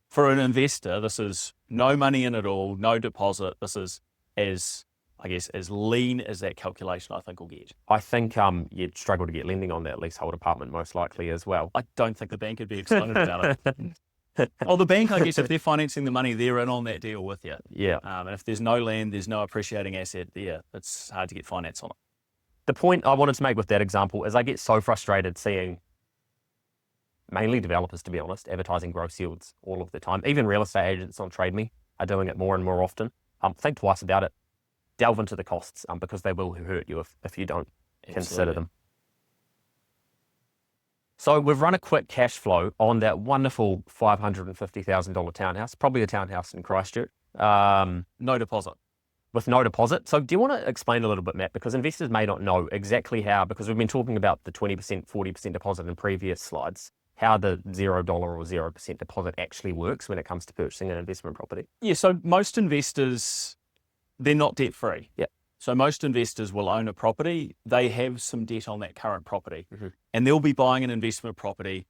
for an investor, this is no money in at all, no deposit. This is as, I guess, as lean as that calculation I think will get. I think you'd struggle to get lending on that leasehold apartment most likely as well. I don't think the bank would be excited about it. Oh, the bank, I guess, if they're financing the money, they're in on that deal with you. Yeah. And if there's no land, there's no appreciating asset there, it's hard to get finance on it. The point I wanted to make with that example is I get so frustrated seeing mainly developers, to be honest, advertising gross yields all of the time. Even real estate agents on Trade Me are doing it more and more often. Think twice about it. Delve into the costs because they will hurt you if you don't consider them. So we've run a quick cash flow on that wonderful $550,000 townhouse, probably a townhouse in Christchurch. No deposit. With no deposit. So do you want to explain a little bit, Matt? Because investors may not know exactly how, because we've been talking about the 20%, 40% deposit in previous slides, how the $0 or 0% deposit actually works when it comes to purchasing an investment property. Yeah, so most investors, they're not debt free. Yeah. So most investors will own a property, they have some debt on that current property, and they'll be buying an investment property,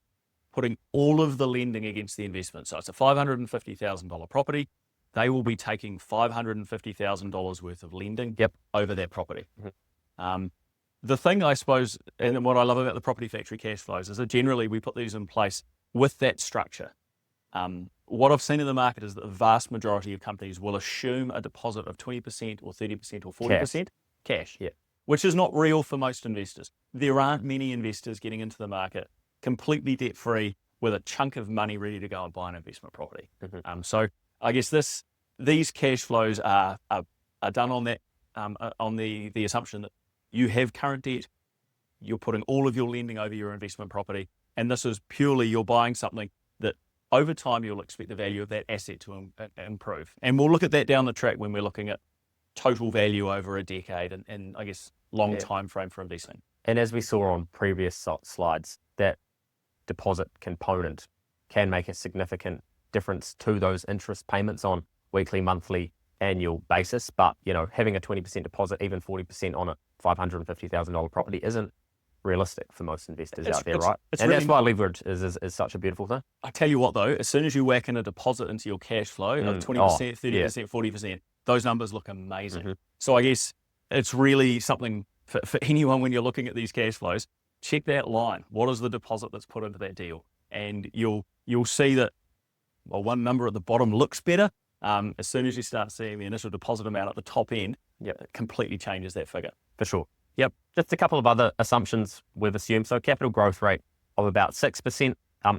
putting all of the lending against the investment. So it's a $550,000 property. They will be taking $550,000 worth of lending over that property. The thing I suppose, and what I love about the Property Factory cash flows is that generally we put these in place with that structure. What I've seen in the market is that the vast majority of companies will assume a deposit of 20% or 30% or 40% cash, which is not real for most investors. There aren't many investors getting into the market completely debt-free with a chunk of money ready to go and buy an investment property. So I guess these cash flows are done on that on the assumption that you have current debt, you're putting all of your lending over your investment property, and this is purely you're buying something that over time you'll expect the value of that asset to improve. And we'll look at that down the track when we're looking at total value over a decade and I guess long time frame for investing. And as we saw on previous slides, that deposit component can make a significant difference to those interest payments on weekly, monthly, annual basis. But, you know, having a 20% deposit, even 40% on a $550,000 property isn't realistic for most investors out there, right? And that's why leverage is such a beautiful thing. I tell you what, though, as soon as you whack in a deposit into your cash flow of 20%, 30%, 40%, those numbers look amazing. So I guess it's really something for anyone when you're looking at these cash flows, check that line. What is the deposit that's put into that deal? And you'll see that, well, one number at the bottom looks better. As soon as you start seeing the initial deposit amount at the top end, it completely changes that figure. For sure. Yep. Just a couple of other assumptions we've assumed. So capital growth rate of about 6%,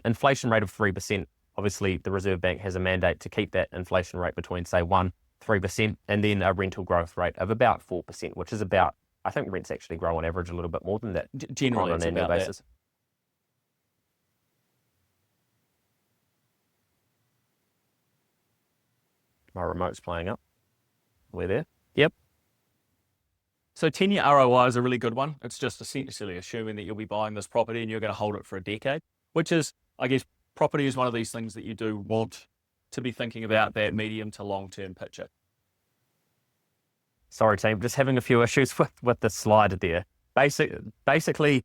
inflation rate of 3%. Obviously, the Reserve Bank has a mandate to keep that inflation rate between, say, 1 3%, and then a rental growth rate of about 4%, which is about, I think rents actually grow on average a little bit more than that Generally, on it's an annual about that. basis. My remote's playing up. We're there. Yep. So 10-year ROI is a really good one. It's just essentially assuming that you'll be buying this property and you're going to hold it for a decade, which is, I guess, property is one of these things that you do want to be thinking about that medium to long-term picture. Sorry, team, just having a few issues with the slide there. Basically,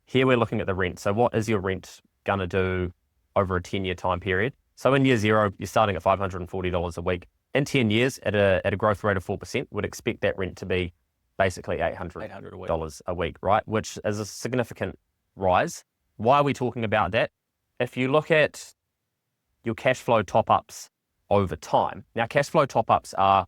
here we're looking at the rent. So what is your rent going to do over a 10-year time period? So in year zero, you're starting at $540 a week. In 10 years, at a growth rate of 4%, would expect that rent to be basically $800 a week, right? Which is a significant rise. Why are we talking about that? If you look at your cash flow top-ups over time, now cash flow top-ups are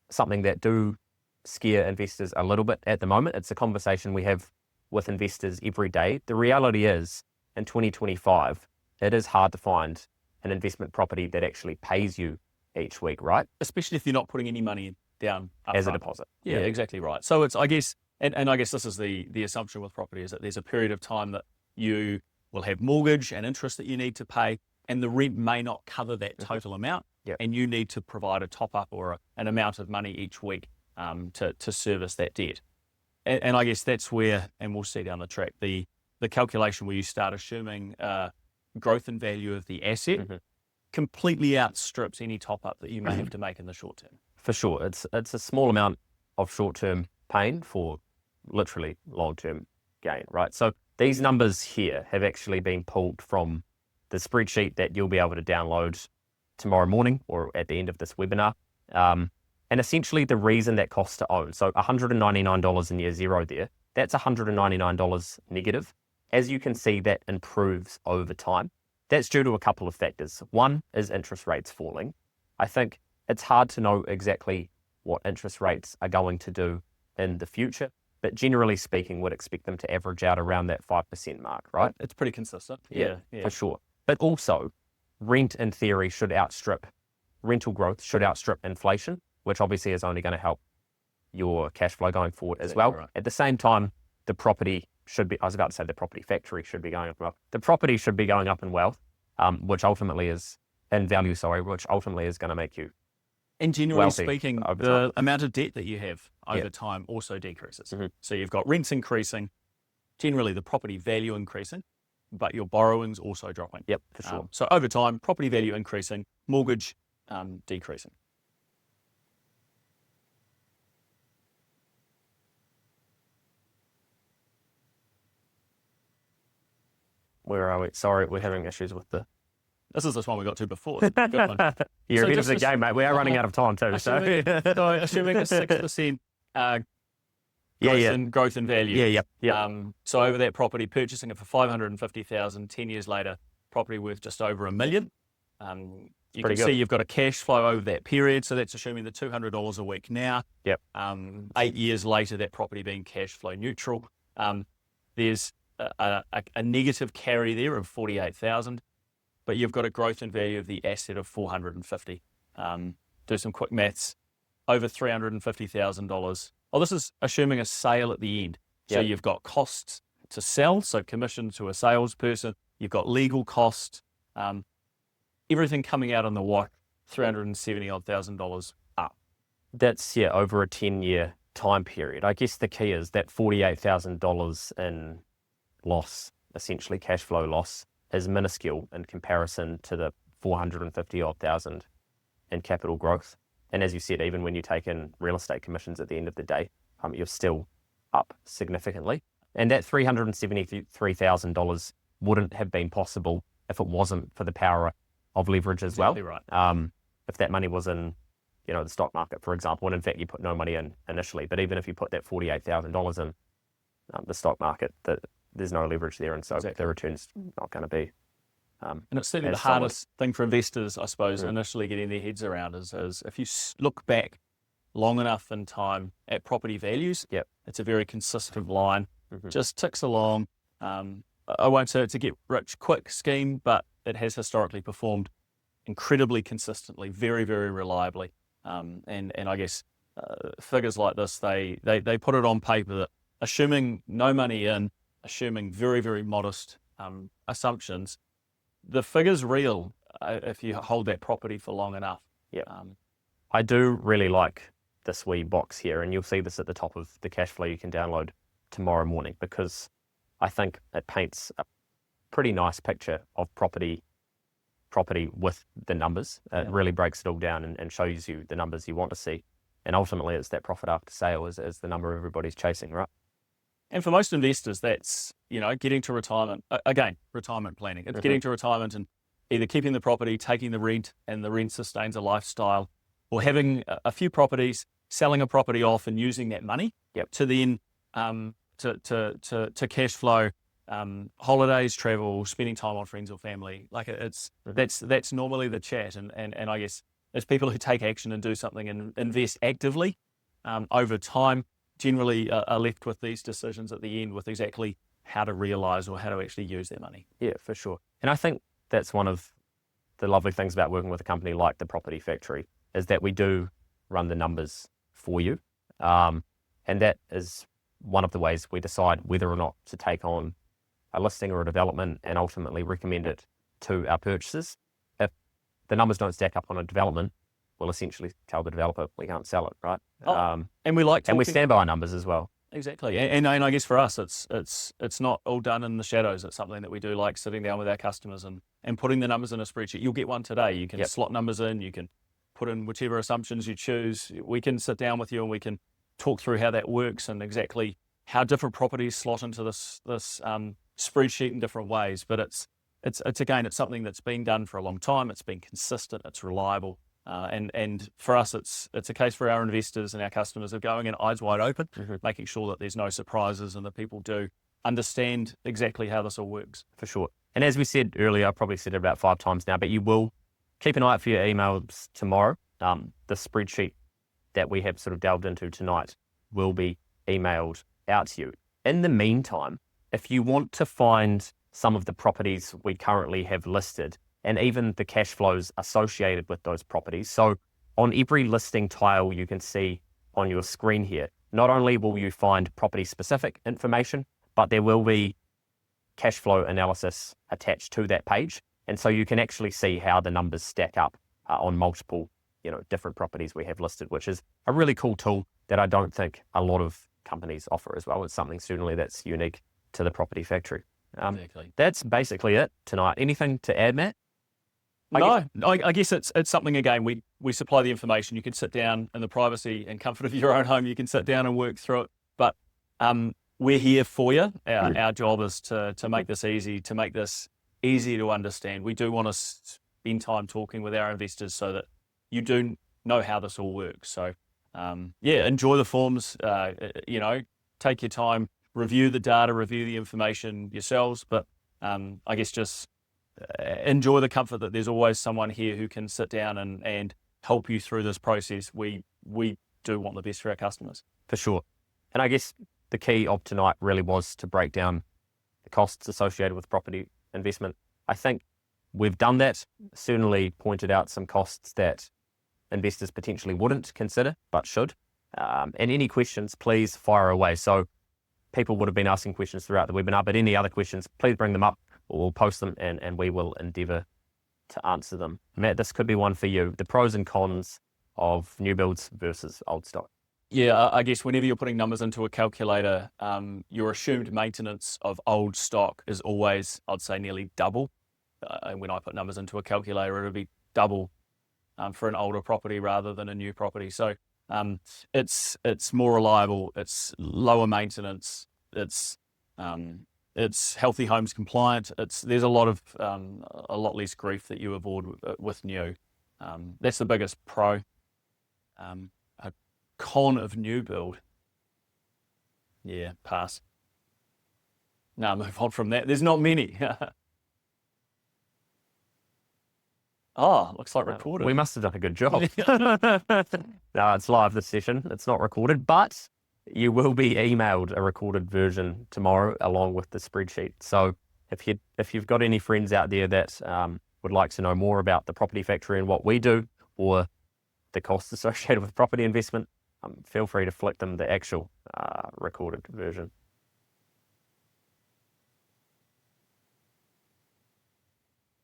something that do scare investors a little bit at the moment. It's a conversation we have with investors every day. The reality is, in 2025, it is hard to find an investment property that actually pays you each week, right? Especially if you're not putting any money down As a upfront. deposit. Yeah, exactly right. So it's, I guess, and I guess this is the assumption with property, is that there's a period of time that you will have mortgage and interest that you need to pay, and the rent may not cover that total amount. Yep. And you need to provide a top up or an amount of money each week to service that debt. And I guess that's where, and we'll see down the track, the calculation where you start assuming growth in value of the asset completely outstrips any top up that you may have to make in the short term. For sure. It's a small amount of short-term pain for literally long-term gain, right? So these numbers here have actually been pulled from the spreadsheet that you'll be able to download tomorrow morning or at the end of this webinar. And essentially the reason that costs to own, so $199 in year zero there, that's $199 negative. As you can see, that improves over time. That's due to a couple of factors. One is interest rates falling. I think it's hard to know exactly what interest rates are going to do in the future, but generally speaking, would expect them to average out around that 5% mark, right? It's pretty consistent. Yeah, for sure. But also, rent in theory should outstrip, rental growth should outstrip inflation, which obviously is only going to help your cash flow going forward as well. Right. At the same time, the property should be, I was about to say the property factory should be going up in wealth. The property should be going up in wealth, which ultimately is, in value, which ultimately is going to make you and generally wealthy speaking, the amount of debt that you have over time also decreases. So you've got rents increasing, generally the property value increasing, but your borrowings also dropping. Yep, for sure. So over time, property value increasing, mortgage decreasing. Where are we? Sorry, we're having issues with the... This is this one we got to before. Good one. You're ahead of the game, mate. We are running out of time too. Assuming a 6% growth in value. So over that property, purchasing it for $550,000, 10 years later, property worth just over $1 million. You can see you've got a cash flow over that period. So that's assuming the $200 a week now. 8 years later, that property being cash flow neutral. There's a negative carry there of $48,000. But you've got a growth in value of the asset of $450. Do some quick maths, over $350,000. Oh, this is assuming a sale at the end. So you've got costs to sell, so commission to a salesperson. You've got legal costs, everything coming out on the wash, $370,000 up. That's over a 10-year time period. I guess the key is that $48,000 in loss, essentially cash flow loss, is minuscule in comparison to the $450,000 in capital growth. And as you said, even when you take in real estate commissions at the end of the day, you're still up significantly. And that $373,000 wouldn't have been possible if it wasn't for the power of leverage as well. Right. If that money was in, the stock market, for example, and in fact you put no money in initially, but even if you put that $48,000 in the stock market, there's no leverage there, and so the return's not going to be. And it's certainly the hardest thing for investors, I suppose, initially getting their heads around is if you look back long enough in time at property values, it's a very consistent line, just ticks along. I won't say it's a get rich quick scheme, but it has historically performed incredibly consistently, very, very reliably. And I guess figures like this, they put it on paper that assuming no money in, assuming very, very modest assumptions, the figure's real if you hold that property for long enough. Yeah. I do really like this wee box here, and you'll see this at the top of the cash flow you can download tomorrow morning, because I think it paints a pretty nice picture of property with the numbers. It really breaks it all down and shows you the numbers you want to see. And ultimately, it's that profit after sale is the number everybody's chasing, right? And for most investors, that's, getting to retirement. Again, retirement planning. It's getting to retirement and either keeping the property, taking the rent, and the rent sustains a lifestyle, or having a few properties, selling a property off and using that money to then to cash flow holidays, travel, spending time on friends or family. Like that's normally the chat. And I guess as people who take action and do something and invest actively over time, generally are left with these decisions at the end with exactly how to realize or how to actually use their money. Yeah, for sure. And I think that's one of the lovely things about working with a company like the Property Factory, is that we do run the numbers for you. And that is one of the ways we decide whether or not to take on a listing or a development and ultimately recommend it to our purchasers. If the numbers don't stack up on a development, we'll essentially tell the developer we can't sell it, right? And we like talking, and we stand by our numbers as well. Exactly. And I guess for us, it's not all done in the shadows. It's something that we do like sitting down with our customers and putting the numbers in a spreadsheet. You'll get one today. You can slot numbers in. You can put in whichever assumptions you choose. We can sit down with you and we can talk through how that works and exactly how different properties slot into this spreadsheet in different ways. But it's something that's been done for a long time. It's been consistent. It's reliable. And for us, it's a case for our investors and our customers of going in eyes wide open, making sure that there's no surprises and that people do understand exactly how this all works. For sure. And as we said earlier, I probably said it about 5 times now, but you will keep an eye out for your emails tomorrow. The spreadsheet that we have sort of delved into tonight will be emailed out to you. In the meantime, if you want to find some of the properties we currently have listed, and even the cash flows associated with those properties. So on every listing tile you can see on your screen here, not only will you find property specific information, but there will be cash flow analysis attached to that page. And so you can actually see how the numbers stack up on multiple, different properties we have listed, which is a really cool tool that I don't think a lot of companies offer as well. It's something certainly that's unique to the Property Factory. Exactly. That's basically it tonight. Anything to add, Matt? I guess it's something, again, we supply the information. You can sit down in the privacy and comfort of your own home. You can sit down and work through it. But we're here for you. Our job is to make this easy, to make this easy to understand. We do want to spend time talking with our investors so that you do know how this all works. So, enjoy the forms, take your time, review the data, review the information yourselves. But I guess just enjoy the comfort that there's always someone here who can sit down and help you through this process. We do want the best for our customers. For sure. And I guess the key of tonight really was to break down the costs associated with property investment. I think we've done that, certainly pointed out some costs that investors potentially wouldn't consider, but should. And any questions, please fire away. So people would have been asking questions throughout the webinar, but any other questions, please bring them up. We'll post them and we will endeavour to answer them. Matt, this could be one for you. The pros and cons of new builds versus old stock. Yeah, I guess whenever you're putting numbers into a calculator, your assumed maintenance of old stock is always, I'd say, nearly double. And when I put numbers into a calculator, it'll be double for an older property rather than a new property. So it's more reliable, it's lower maintenance, it's healthy homes compliant. There's a lot less grief that you avoid with new. That's the biggest pro. A con of new build. Yeah, pass. No, move on from that. There's not many. Looks like recorded. We must have done a good job. No, it's live this session. It's not recorded, but you will be emailed a recorded version tomorrow along with the spreadsheet. So if you've got any friends out there that would like to know more about the Property Factory and what we do, or the costs associated with property investment, feel free to flick them the actual recorded version.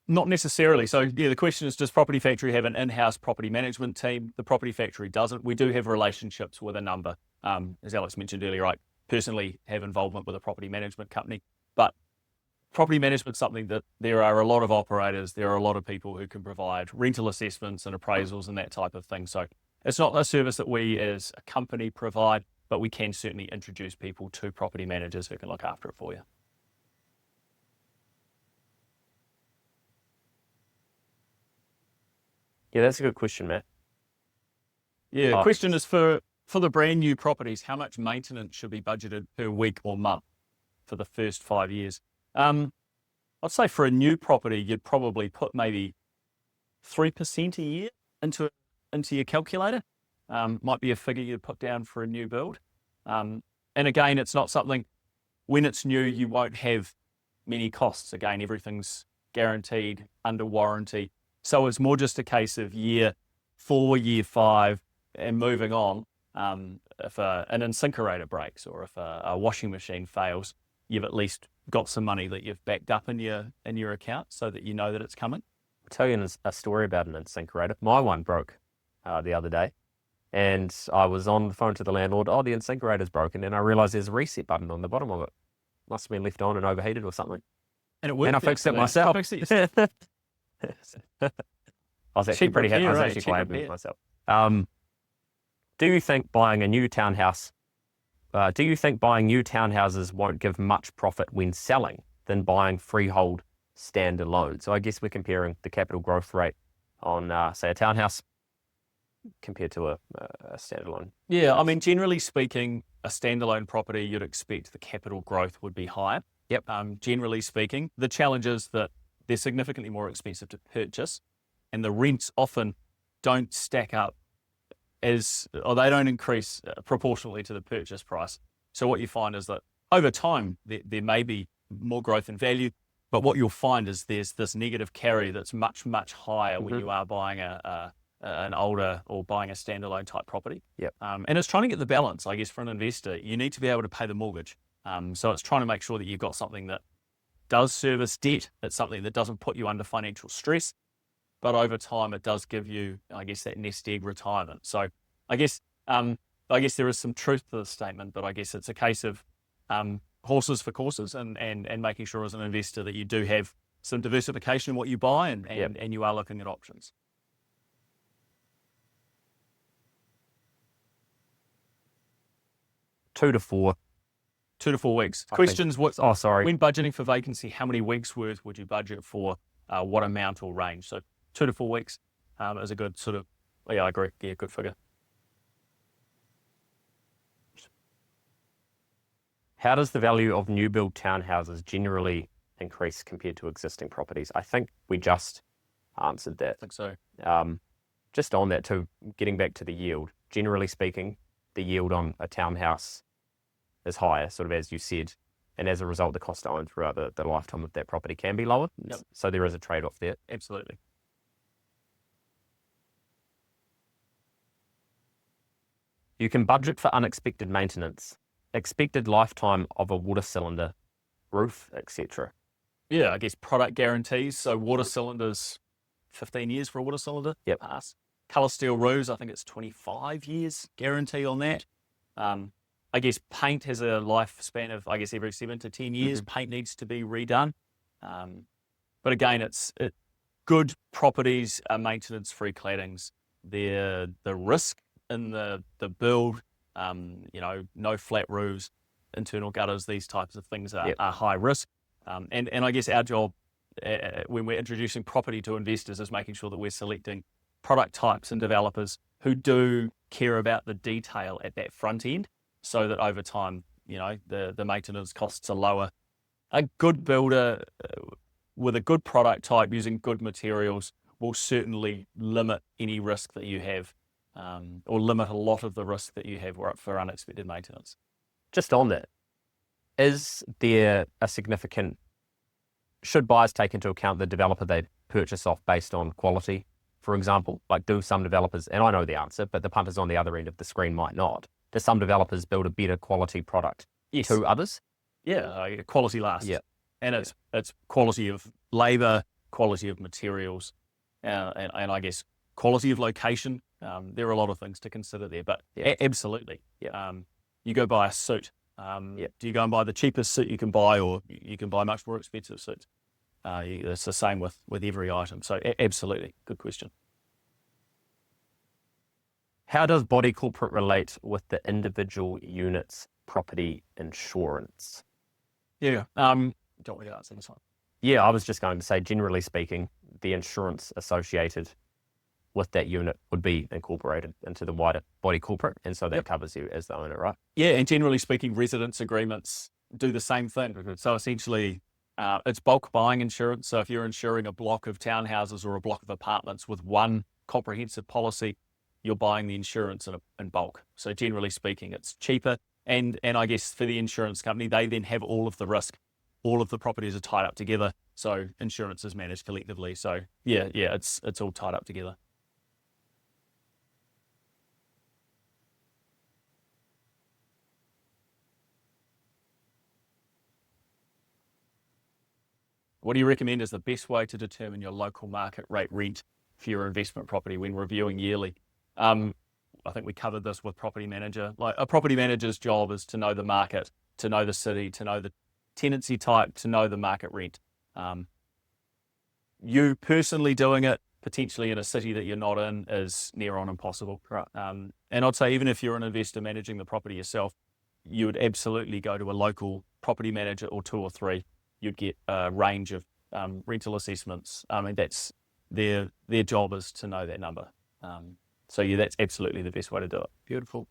Not necessarily. So yeah, the question is, does Property Factory have an in-house property management team? The Property Factory doesn't. We do have relationships with a number. As Alex mentioned earlier, I personally have involvement with a property management company, but property management is something that there are a lot of operators, there are a lot of people who can provide rental assessments and appraisals and that type of thing. So it's not a service that we as a company provide, but we can certainly introduce people to property managers who can look after it for you. Yeah, that's a good question, Matt. Yeah, question is for the brand new properties, how much maintenance should be budgeted per week or month for the first 5 years? I'd say for a new property, you'd probably put maybe 3% a year into your calculator. Might be a figure you'd put down for a new build. And again, it's not something, when it's new, you won't have many costs. Again, everything's guaranteed, under warranty. So it's more just a case of year 4, year 5, and moving on. If an incinerator breaks or if a washing machine fails, you've at least got some money that you've backed up in your account so that you know that it's coming. I'll tell you a story about an incinerator. My one broke the other day, and I was on the phone to the landlord. Oh, the incinerator's broken, and I realised there's a reset button on the bottom of it. Must have been left on and overheated or something. And it worked. And I fixed it myself. I was actually pretty happy. I was actually quite happy with myself. Do you think buying new townhouses won't give much profit when selling than buying freehold standalone? So I guess we're comparing the capital growth rate on, say, a townhouse compared to a standalone. Yeah, I mean, generally speaking, a standalone property, you'd expect the capital growth would be higher. Yep. Generally speaking, the challenge is that they're significantly more expensive to purchase, and the rents often don't stack up or they don't increase proportionally to the purchase price. So what you find is that over time, there may be more growth in value, but what you'll find is there's this negative carry that's much, much higher when you are buying an older or buying a standalone type property. Yep. And it's trying to get the balance, I guess, for an investor. You need to be able to pay the mortgage. So it's trying to make sure that you've got something that does service debt. It's something that doesn't put you under financial stress, but over time it does give you, I guess, that nest egg retirement. So I guess there is some truth to this statement, but I guess it's a case of horses for courses and making sure as an investor that you do have some diversification in what you buy and you are looking at options. Two to four 2 to 4 weeks. I Questions, think. when budgeting for vacancy, how many weeks worth would you budget for what amount or range? So 2 to 4 weeks is a good sort of, I agree, good figure. How does the value of new build townhouses generally increase compared to existing properties? I think we just answered that. I think so. Just on that too, getting back to the yield, generally speaking, the yield on a townhouse is higher, sort of as you said, and as a result, the cost to own throughout the lifetime of that property can be lower. Yep. So there is a trade-off there. Absolutely. You can budget for unexpected maintenance, expected lifetime of a water cylinder, roof, etc. Yeah, I guess product guarantees. So water cylinders, 15 years for a water cylinder. Yep. Pass. Colour steel roofs, I think it's 25 years guarantee on that. I guess paint has a lifespan of, I guess, every 7 to 10 years. Paint needs to be redone. But again, good properties are maintenance-free claddings. The risk in the build, no flat roofs, internal gutters, these types of things are high risk. And I guess our job when we're introducing property to investors is making sure that we're selecting product types and developers who do care about the detail at that front end, so that over time, the maintenance costs are lower. A good builder with a good product type using good materials will certainly limit any risk that you have, or limit a lot of the risk that you have for unexpected maintenance. Just on that, is there a significant, should buyers take into account the developer they purchase off based on quality for example? Like, do some developers, and I know the answer, but the punters on the other end of the screen might not. Do some developers build a better quality product Yes. to others? Yeah, quality last. Yeah. And it's quality of labour, quality of materials, and I guess quality of location. There are a lot of things to consider there, but absolutely. Yeah. You go buy a suit. Do you go and buy the cheapest suit you can buy, or you can buy much more expensive suits? It's the same with every item. So absolutely, good question. How does body corporate relate with the individual unit's property insurance? Yeah. Don't want me to answer this one? Yeah, I was just going to say, generally speaking, the insurance associated with that unit would be incorporated into the wider body corporate, and so that covers you as the owner, right? Yeah, and generally speaking, residence agreements do the same thing. So essentially, it's bulk buying insurance. So if you're insuring a block of townhouses or a block of apartments with one comprehensive policy, you're buying the insurance in bulk. So generally speaking, it's cheaper. And I guess for the insurance company, they then have all of the risk. All of the properties are tied up together. So insurance is managed collectively. So yeah, it's all tied up together. What do you recommend is the best way to determine your local market rate rent for your investment property when reviewing yearly? I think we covered this with property manager. Like, a property manager's job is to know the market, to know the city, to know the tenancy type, to know the market rent. You personally doing it potentially in a city that you're not in is near on impossible. Right. And I'd say even if you're an investor managing the property yourself, you would absolutely go to a local property manager or two or three. You'd get a range of rental assessments. I mean, that's their job is to know that number. So yeah, that's absolutely the best way to do it. Beautiful.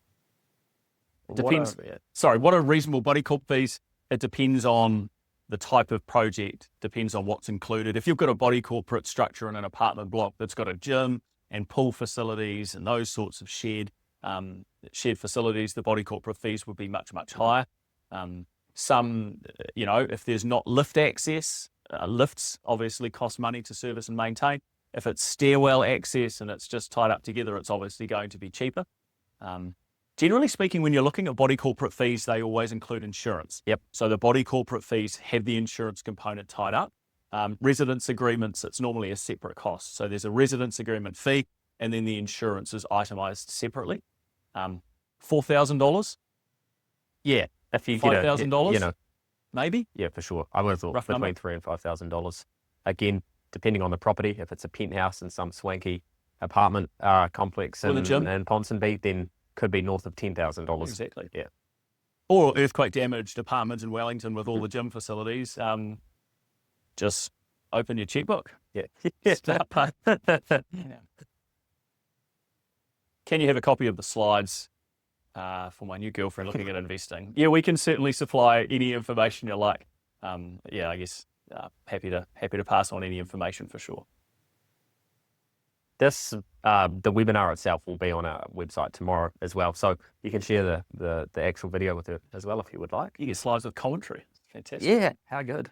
Depends. What are reasonable body corp fees? It depends on the type of project, depends on what's included. If you've got a body corporate structure in an apartment block that's got a gym and pool facilities and those sorts of shared facilities, the body corporate fees would be much, much higher. Some, if there's not lift access, lifts obviously cost money to service and maintain. If it's stairwell access and it's just tied up together, it's obviously going to be cheaper. Generally speaking, when you're looking at body corporate fees, they always include insurance. Yep. So the body corporate fees have the insurance component tied up. Residence agreements, it's normally a separate cost. So there's a residence agreement fee, and then the insurance is itemized separately. $4,000? Yeah. If you get $5,000? Maybe? Yeah, for sure. I would have thought between $3,000 and $5,000. Again, depending on the property, if it's a penthouse in some swanky apartment complex in Ponsonby, then could be north of $10,000. Exactly. Yeah. Or earthquake damaged apartments in Wellington with all the gym facilities. Just open your checkbook. Yeah. Start paying. Can you have a copy of the slides for my new girlfriend looking at investing? Yeah, we can certainly supply any information you like. I guess happy to pass on any information for sure. This the webinar itself will be on our website tomorrow as well, so you can share the actual video with it as well if you would like. You get slides with commentary. Fantastic. Yeah, how good.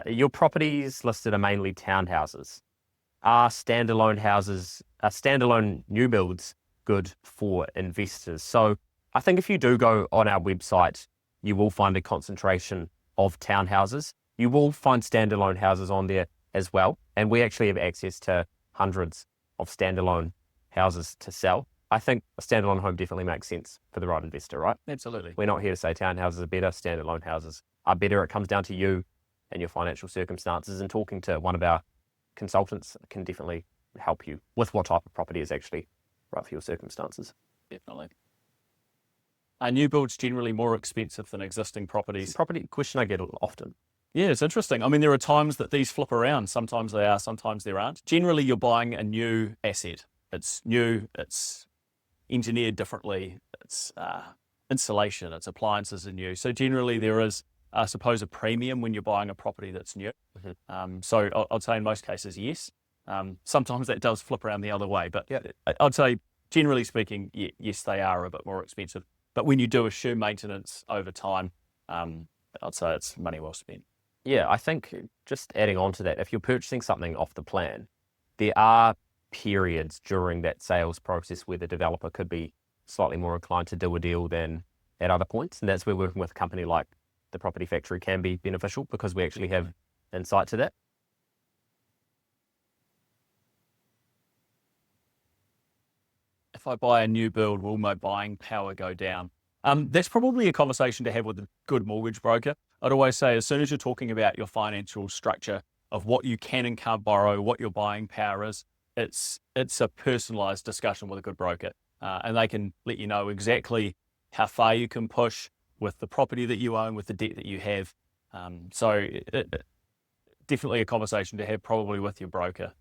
Your properties listed are mainly townhouses. Are standalone new builds good for investors? So I think if you do go on our website, you will find a concentration of townhouses. You will find standalone houses on there as well, and we actually have access to hundreds of standalone houses to sell. I think a standalone home definitely makes sense for the right investor, right? Absolutely. We're not here to say townhouses are better, standalone houses are better. It comes down to you and your financial circumstances, and talking to one of our consultants can definitely help you with what type of property is actually right for your circumstances. Definitely. Are new builds generally more expensive than existing properties? Property question I get often. Yeah, it's interesting. I mean, there are times that these flip around. Sometimes they are, sometimes there aren't. Generally, you're buying a new asset. It's new, it's engineered differently, it's insulation, its appliances are new. So generally there is, I suppose, a premium when you're buying a property that's new. Mm-hmm. So I'd say in most cases, yes. Sometimes that does flip around the other way, but I'd say generally speaking, yes, they are a bit more expensive. But when you do assume maintenance over time, I'd say it's money well spent. Yeah, I think just adding on to that, if you're purchasing something off the plan, there are periods during that sales process where the developer could be slightly more inclined to do a deal than at other points. And that's where working with a company like the Property Factory can be beneficial, because we actually have insight to that. If I buy a new build, will my buying power go down? That's probably a conversation to have with a good mortgage broker. I'd always say, as soon as you're talking about your financial structure of what you can and can't borrow, what your buying power is, it's a personalized discussion with a good broker. And they can let you know exactly how far you can push with the property that you own, with the debt that you have. So definitely a conversation to have, probably with your broker.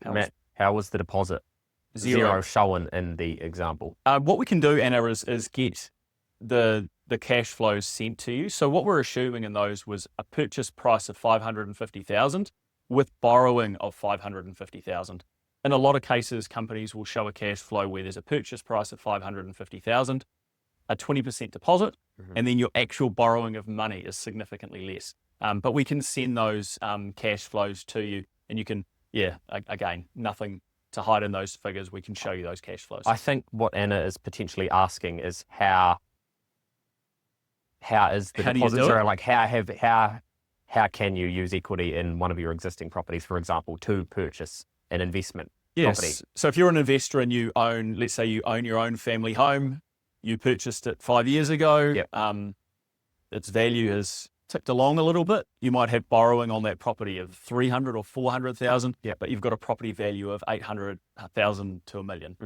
Matt, how was the deposit? Zero shown in the example. What we can do, Anna, is get the cash flows sent to you. So what we're assuming in those was a purchase price of $550,000 with borrowing of $550,000. In a lot of cases, companies will show a cash flow where there's a purchase price of $550,000, a 20% deposit, and then your actual borrowing of money is significantly less. But we can send those cash flows to you, and you can, again, nothing to hide in those figures. We can show you those cash flows. I think what Anna is potentially asking is how is the deposit zero? Like how can you use equity in one of your existing properties, for example, to purchase an investment property? So if you're an investor and you own, let's say you own your own family home, you purchased it 5 years ago, its value has ticked along a little bit. You might have borrowing on that property of 300 or 400,000, but you've got a property value of 800,000 to $1 million.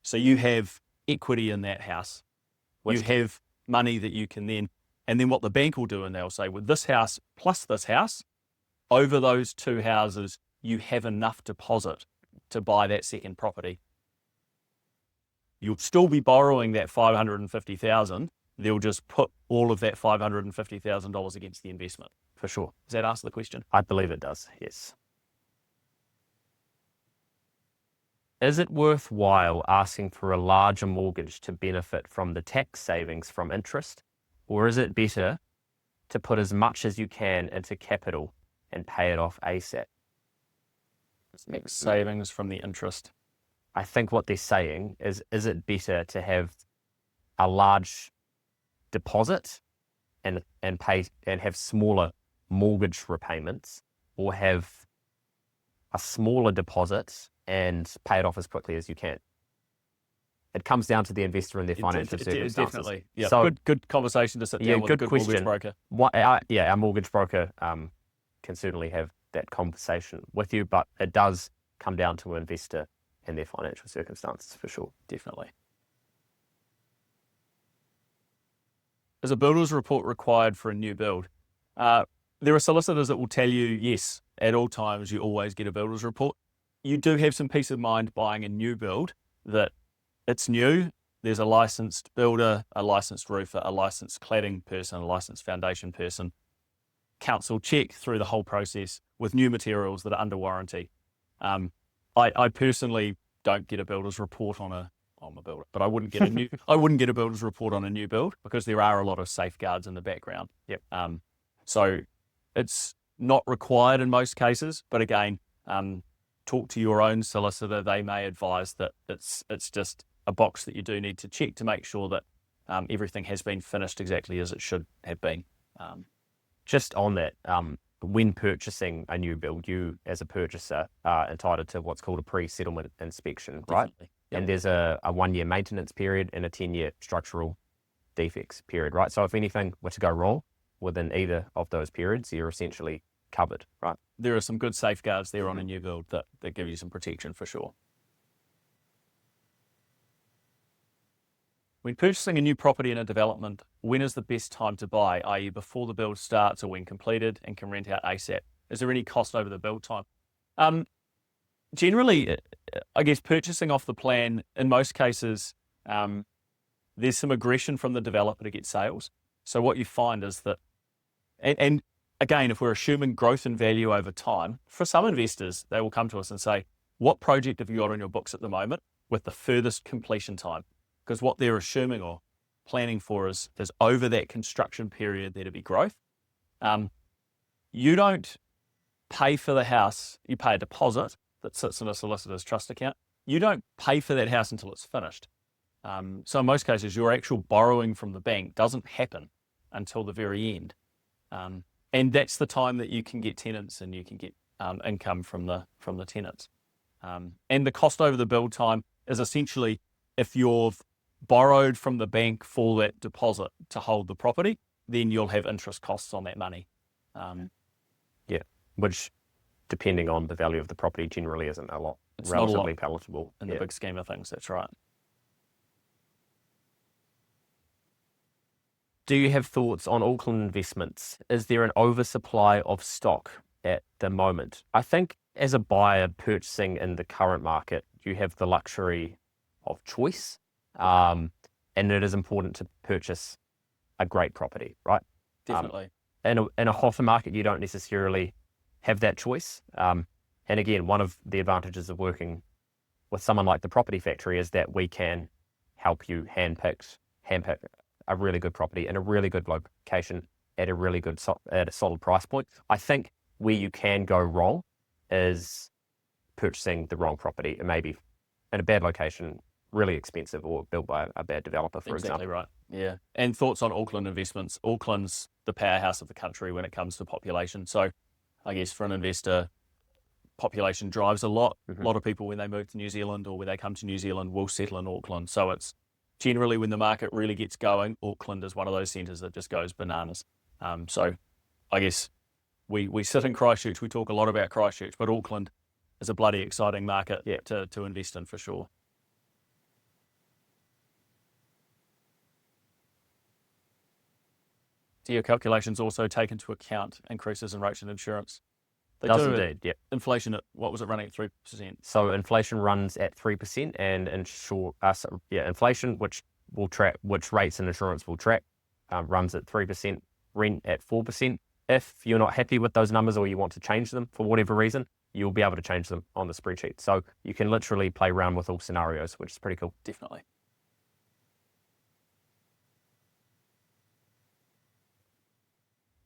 So you have equity in that house. You have money that you can then, and then what the bank will do, and they'll say, with this house plus this house, over those two houses, you have enough deposit to buy that second property. You'll still be borrowing that $550,000. They'll just put all of that $550,000 against the investment. For sure. Does that answer the question? I believe it does, yes. Is it worthwhile asking for a larger mortgage to benefit from the tax savings from interest, or is it better to put as much as you can into capital and pay it off ASAP? Tax savings from the interest. I think what they're saying is it better to have a large deposit and pay and have smaller mortgage repayments, or have a smaller deposit and pay it off as quickly as you can? It comes down to the investor and their financial circumstances. Definitely. Yeah. So, good conversation to sit down with a good mortgage broker. Our mortgage broker can certainly have that conversation with you, but it does come down to an investor and their financial circumstances, for sure. Definitely. Is a builder's report required for a new build? There are solicitors that will tell you, yes, at all times you always get a builder's report. You do have some peace of mind buying a new build that it's new. There's a licensed builder, a licensed roofer, a licensed cladding person, a licensed foundation person. Council check through the whole process with new materials that are under warranty. I personally don't get a builder's report on a builder, but I wouldn't get a builder's report on a new build, because there are a lot of safeguards in the background. So it's not required in most cases, but again, talk to your own solicitor. They may advise that it's just a box that you do need to check to make sure that everything has been finished exactly as it should have been. Just on that, when purchasing a new build, you as a purchaser are entitled to what's called a pre-settlement inspection, right? Definitely. And there's a 1-year maintenance period and a 10-year structural defects period, right? So if anything were to go wrong within either of those periods, you're essentially covered, right? There are some good safeguards there on a new build that give you some protection for sure. When purchasing a new property in a development, when is the best time to buy, i.e. before the build starts or when completed and can rent out ASAP? Is there any cost over the build time? Generally, I guess purchasing off the plan, in most cases, there's some aggression from the developer to get sales. So what you find is that, and again, if we're assuming growth in value over time, for some investors, they will come to us and say, what project have you got on your books at the moment with the furthest completion time? Because what they're assuming or planning for is over that construction period there to be growth. you don't pay for the house. You pay a deposit that sits in a solicitor's trust account. You don't pay for that house until it's finished. So in most cases, your actual borrowing from the bank doesn't happen until the very end. And that's the time that you can get tenants and you can get income from the tenants. And the cost over the build time is essentially if you've borrowed from the bank for that deposit to hold the property, then you'll have interest costs on that money. Which, depending on the value of the property, generally isn't a lot. It's not a lot relatively palatable in the big scheme of things. That's right. Do you have thoughts on Auckland investments? Is there an oversupply of stock at the moment? I think as a buyer purchasing in the current market, you have the luxury of choice, and it is important to purchase a great property, right? Definitely. In a hotter market, you don't necessarily have that choice. And again, one of the advantages of working with someone like the Property Factory is that we can help you handpick a really good property in a really good location at a really good, at a solid price point. I think where you can go wrong is purchasing the wrong property, and maybe in a bad location, really expensive, or built by a bad developer, for example. Exactly right. Yeah. And thoughts on Auckland investments. Auckland's the powerhouse of the country when it comes to population. So I guess for an investor, population drives a lot. Mm-hmm. A lot of people, when they move to New Zealand or when they come to New Zealand, will settle in Auckland. So it's generally when the market really gets going, Auckland is one of those centres that just goes bananas. So I guess we sit in Christchurch, we talk a lot about Christchurch, but Auckland is a bloody exciting market to invest in for sure. Do your calculations also take into account increases in rates and insurance? They Does do. indeed, yeah. Inflation at, what was it, running at 3%? So inflation runs at 3%, and inflation, which rates and insurance will track, runs at 3%, rent at 4%. If you're not happy with those numbers or you want to change them for whatever reason, you'll be able to change them on the spreadsheet. So you can literally play around with all scenarios, which is pretty cool. Definitely.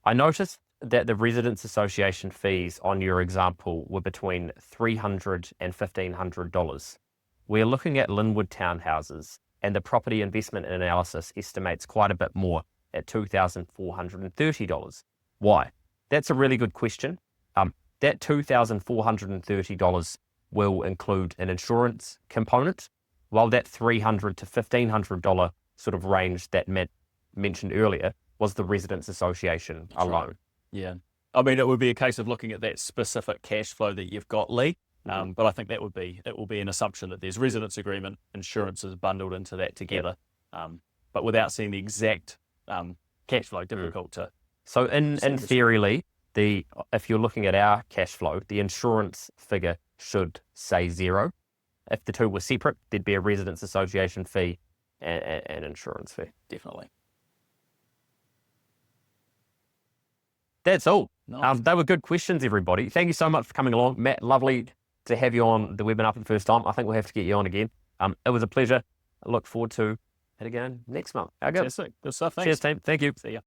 I noticed that the Residents Association fees on your example were between $300 and $1,500. We're looking at Linwood townhouses, and the property investment analysis estimates quite a bit more at $2,430. Why? That's a really good question. That $2,430 will include an insurance component, while that $300 to $1,500 sort of range that Matt mentioned earlier was the Residents Association alone. Right. Yeah. I mean, it would be a case of looking at that specific cash flow that you've got, Lee. But I think it will be an assumption that there's residence agreement, insurance is bundled into that together. But without seeing the exact cash flow, difficult to. So in theory, Lee, if you're looking at our cash flow, the insurance figure should say zero. If the two were separate, there'd be a Residents Association fee and an insurance fee. Definitely. That's all. Nice. They were good questions, everybody. Thank you so much for coming along. Matt, lovely to have you on the webinar for the first time. I think we'll have to get you on again. It was a pleasure. I look forward to it again next month. How good. Good stuff. Thanks. Cheers, team. Thank you. See ya.